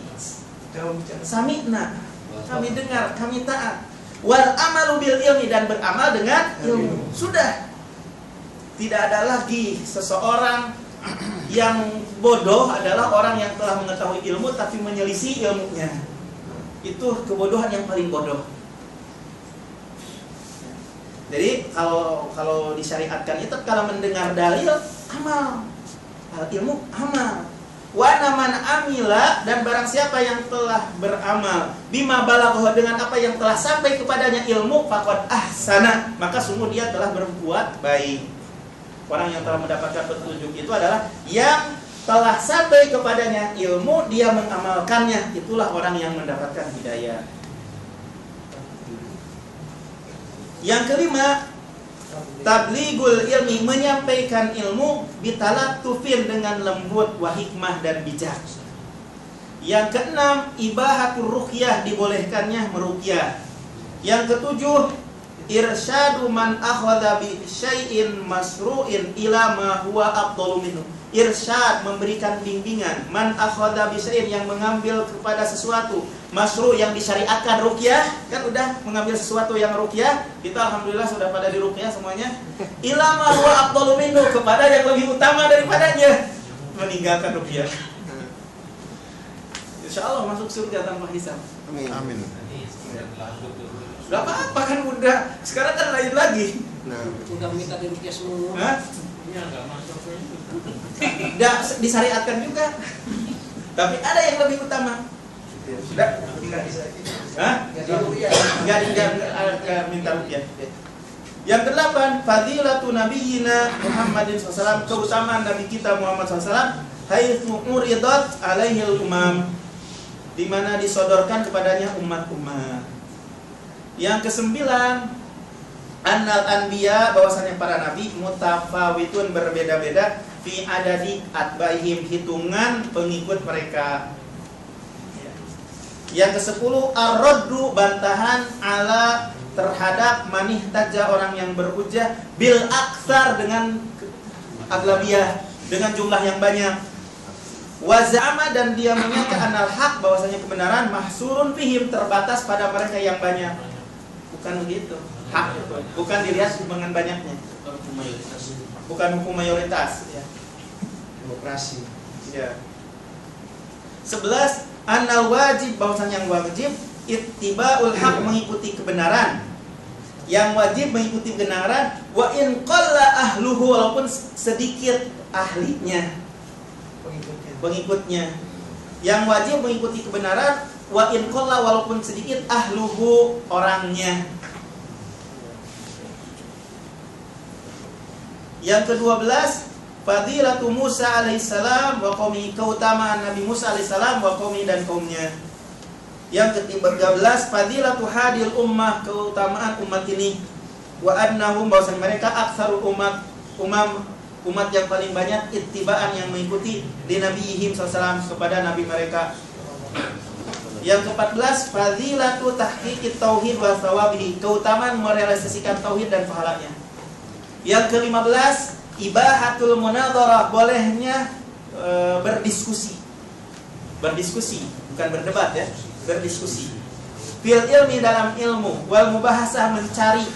Sami'na, kami dengar, kami taat. Wal amalu bil ilmi, dan beramal dengan ilmu. Sudah. Tidak ada lagi seseorang yang bodoh adalah orang yang telah mengetahui ilmu tapi menyelisih ilmunya. Itu kebodohan yang paling bodoh. Jadi kalau disyariatkan itu, kalau mendengar dalil amal, ilmu amal. Wa naman amila, dan barang siapa yang telah beramal bima balagha, dengan apa yang telah sampai kepadanya ilmu, faqad ahsana, maka sungguh dia telah berbuat baik. Orang yang telah mendapatkan petunjuk itu adalah yang telah sampai kepadanya ilmu, dia mengamalkannya, itulah orang yang mendapatkan hidayah. Yang kelima, tablighul ilmi, menyampaikan ilmu bitalattufin, dengan lembut, wa hikmah, dan bijak. Yang keenam, ibahatur ruqyah, dibolehkannya meruqyah. Yang ketujuh, irsyadu man akhadha bi syai'in masru'in ila ma huwa afdalu minhu. Irsyad, memberikan bimbingan, man akhadha bi syai'in, yang mengambil kepada sesuatu masru', yang disyariatkan, ruqyah, kan udah mengambil sesuatu yang ruqyah. Kita alhamdulillah sudah pada di ruqyah semuanya. Ila ma huwa afdalu minhu, kepada yang lebih utama daripadanya, meninggalkan ruqyah. Insyaallah masuk surga tanpa hisab. Amin. Amin. Gak apa-apa kan, udah. Sekarang kan lain lagi. Udah minta diruqyah semua. Hah? Iya, enggak masuk itu. Tidak disyariatkan juga. Tapi ada yang lebih utama. Sudah? Hah? Enggak minta ruqyah. Yang kedelapan, fadilatu nabiyyina Muhammadin SAW, keutamaan Nabi kita Muhammad SAW, haitsu uridat alaihil umam, di mana disodorkan kepadanya umat-umat. Yang kesembilan, annal anbiya, bahwasanya para nabi mutafawitun, berbeda-beda, fi adadi atbaihim, hitungan pengikut mereka. Yang kesepuluh, ar-raddu, bantahan ala, terhadap manih taja, orang yang berhujjah, bil aksar, dengan aglabiyah, dengan jumlah yang banyak. Wazama, dan dia menyangka anal haq, bahwasanya kebenaran mahsurun fihim, terbatas pada mereka yang banyak. Bukan begitu. Hak bukan dilihat dengan banyaknya. Bukan hukum mayoritas, ya. Demokrasi. Ya. 11, annal wajib, bahwasanya yang wajib ittiba'ul haq, mengikuti kebenaran. Yang wajib mengikuti kebenaran, wa in qalla ahluhu, walaupun sedikit ahlinya, pengikutnya. Yang wajib mengikuti kebenaran, wa in qalla, walaupun sedikit, ahluhu, orangnya. Yang ke-12, fadilatu Musa alaihissalam wa qaumi, keutamaan Nabi Musa alaihissalam wa qaumi, dan kaumnya. Yang ke-13, fadilatu hadil ummah, keutamaan umat ini, wa annahum, bahwasanya mereka aktsarul umat yang paling banyak ittibaan, yang mengikuti di nabiyihim sallallahu, kepada nabi mereka. Yang ke-14, fadilatu tahqiqit tauhid wa thawabihi, keutamaan merealisasikan tauhid dan pahalanya. Yang ke-15, ibahatul munadharah, bolehnya berdiskusi, bukan berdebat, ya, berdiskusi. Fil ilmi, dalam ilmu, wal mubahasah, mencari,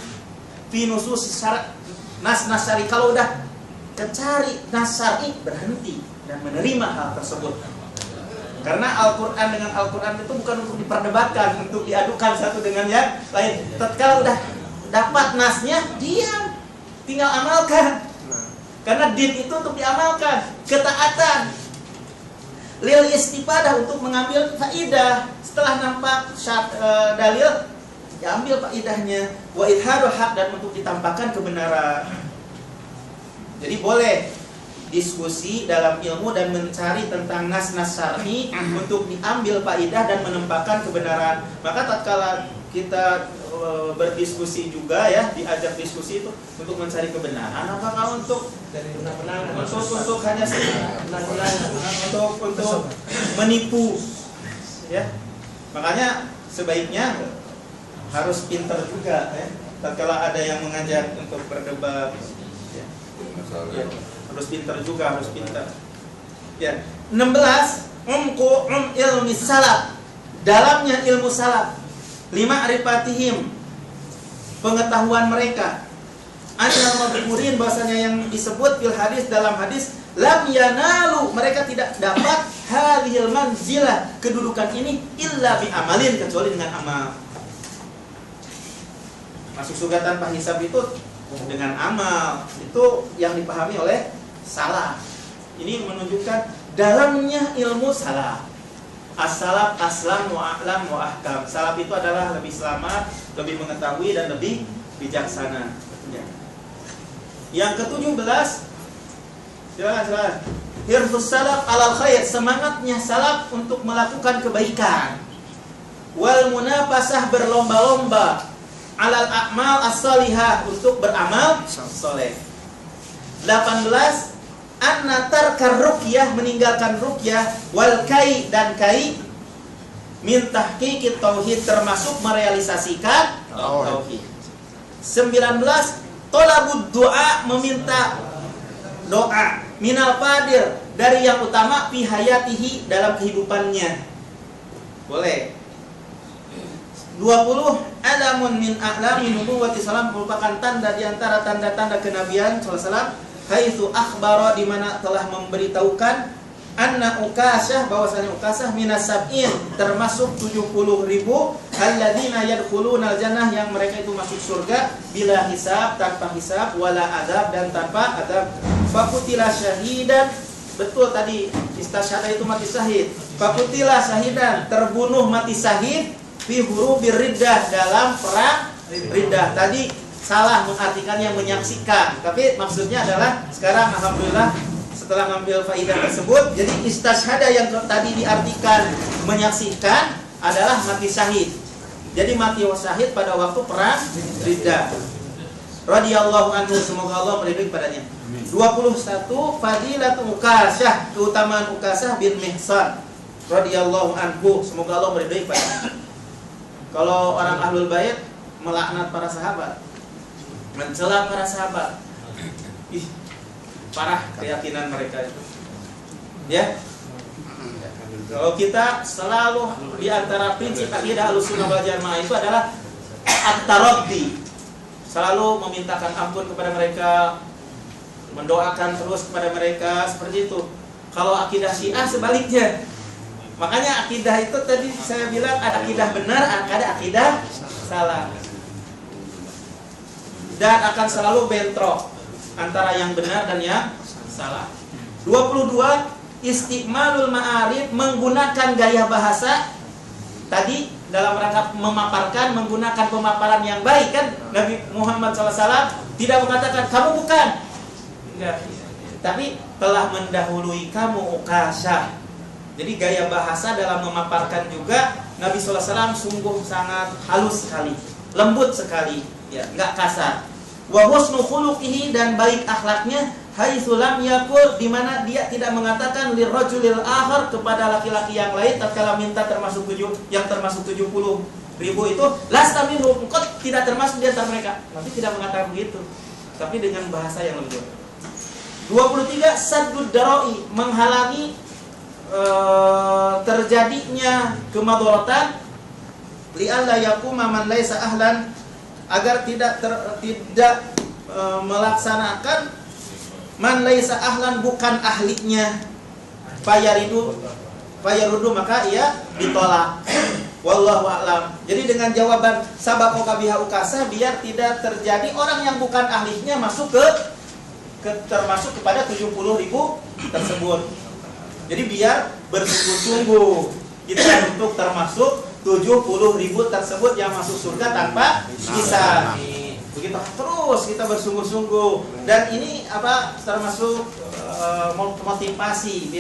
fi nusus syarat, nas-nas syar'i, kalau udah mencari nas syar'i, berhenti dan menerima hal tersebut. Karena Al-Quran dengan Al-Quran itu bukan untuk diperdebatkan, untuk diadukan satu dengan yang lain. Tatkala udah dapat nasnya, diam, tinggal amalkan. Karena din itu untuk diamalkan, ketaatan. lil istifadah, untuk mengambil faidah. Setelah nampak dalil, diambil faidahnya. Wa idharul haq, dan untuk ditampakkan kebenaran. Jadi boleh diskusi dalam ilmu dan mencari tentang nas-nas syar'i untuk diambil faidah dan menempatkan kebenaran. Maka tatkala kita berdiskusi juga ya, diajak diskusi itu untuk mencari kebenaran, apakah untuk hanya untuk menipu ya. Makanya sebaiknya harus pintar juga ya. Tatkala ada yang mengajak untuk berdebat ya. Harus pintar juga, harus pintar. Ya. 16 ilmi salaf. Dalamnya ilmu salaf. 5 arifatihim, pengetahuan mereka. Annal madhkurin, bahasanya yang disebut fil hadis, dalam hadis, lam yanalu, mereka tidak dapat hadhil manzilah, kedudukan ini, illa bi amalin, kecuali dengan amal. Masuk surga tanpa hisab itu dengan amal. Itu yang dipahami oleh salaf. Ini menunjukkan dalamnya ilmu salaf. As-salaf aslam wa a'lam wa ahkam. Salaf itu adalah lebih selamat, lebih mengetahui, dan lebih bijaksana. Ya. Yang ke-17, silakan. Hirfus salaf alal khair, semangatnya salaf untuk melakukan kebaikan. Wal munafasah, berlomba-lomba. Alal a'mal as-salihah, untuk beramal soleh. 18, anna tarkar ruqyah, meninggalkan ruqyah, wal kai, dan kai, min tahqiqit tauhid, termasuk merealisasikan tauhid. 19, tolabud doa, meminta doa, minal fadir, dari yang utama, fi hayatihi, dalam kehidupannya. Boleh. 20, alamun min a'lamin nubuwwati salam, merupakan tanda di antara tanda-tanda kenabian sallallahu alaihi wasallam. Haitsu akhbara, di mana telah memberitahukan, anna Ukasyah, bahwasanya Ukasyah minas sab'in, termasuk 70.000 alladzina yadkhulunal jannah, yang mereka itu masuk surga bila hisab, tanpa hisab, wala adab, dan tanpa adab. Fakutila syahidan, betul tadi istasyhada itu mati syahid. Fakutila syahidan, terbunuh mati syahid, fi hurubir riddah, dalam perang riddah. Tadi salah mengartikan yang menyaksikan, tapi maksudnya adalah sekarang alhamdulillah setelah ngambil faidah tersebut, jadi istasyhada yang tadi diartikan menyaksikan adalah mati syahid. Jadi mati syahid pada waktu perang riddah. Radhiyallahu anhu, semoga Allah meridhai padanya. 21, fadilatu Ukasyah, keutamaan Ukasyah bin Mihsan radhiyallahu anhu, semoga Allah meridhai padanya. Kalau orang ahlul bait melaknat para sahabat, mencela para sahabat, parah keyakinan mereka itu. Ya. Kalau kita selalu di antara prinsip akidah Ahlussunnah wal Jamaah itu adalah at-taraddi, selalu memintakan ampun kepada mereka, mendoakan terus kepada mereka, seperti itu. Kalau akidah Syiah sebaliknya. Makanya akidah itu tadi saya bilang ada akidah benar, ada akidah salah. Dan akan selalu bentrok antara yang benar dan yang salah. 22, istiqmalul ma'arif, menggunakan gaya bahasa tadi dalam rangka memaparkan, menggunakan pemaparan yang baik kan. Nabi Muhammad SAW tidak mengatakan kamu bukan, enggak, tapi telah mendahului kamu Ukasyah. Jadi gaya bahasa dalam memaparkan juga Nabi SAW sungguh sangat halus sekali, lembut sekali, ya, enggak kasar. Wa husnu khuluqihi, dan baik akhlaknya, haitsu lam yaqul, di mana dia tidak mengatakan lirrajulil akhar, kepada laki-laki yang lain tatkala minta termasuk yang termasuk 70.000 itu, lasta minhum, engkau tidak termasuk di antara mereka. Nabi tidak mengatakan begitu, tapi dengan bahasa yang lembut. 23, saddud darai, menghalangi terjadinya kemadharatan, li'alla yaquma man laisa ahlan, agar tidak melaksanakan man laisa ahlan, bukan ahlinya, fayarudu, maka ia ditolak. Wallahu a'lam. Jadi dengan jawaban sabaqa biha Ukasyah, biar tidak terjadi orang yang bukan ahlinya masuk termasuk kepada 70.000 tersebut. Jadi biar bersungguh-sungguh kita untuk termasuk 70.000 tersebut yang masuk surga tanpa hisab. Begitu terus kita bersungguh-sungguh, dan ini termasuk motivasi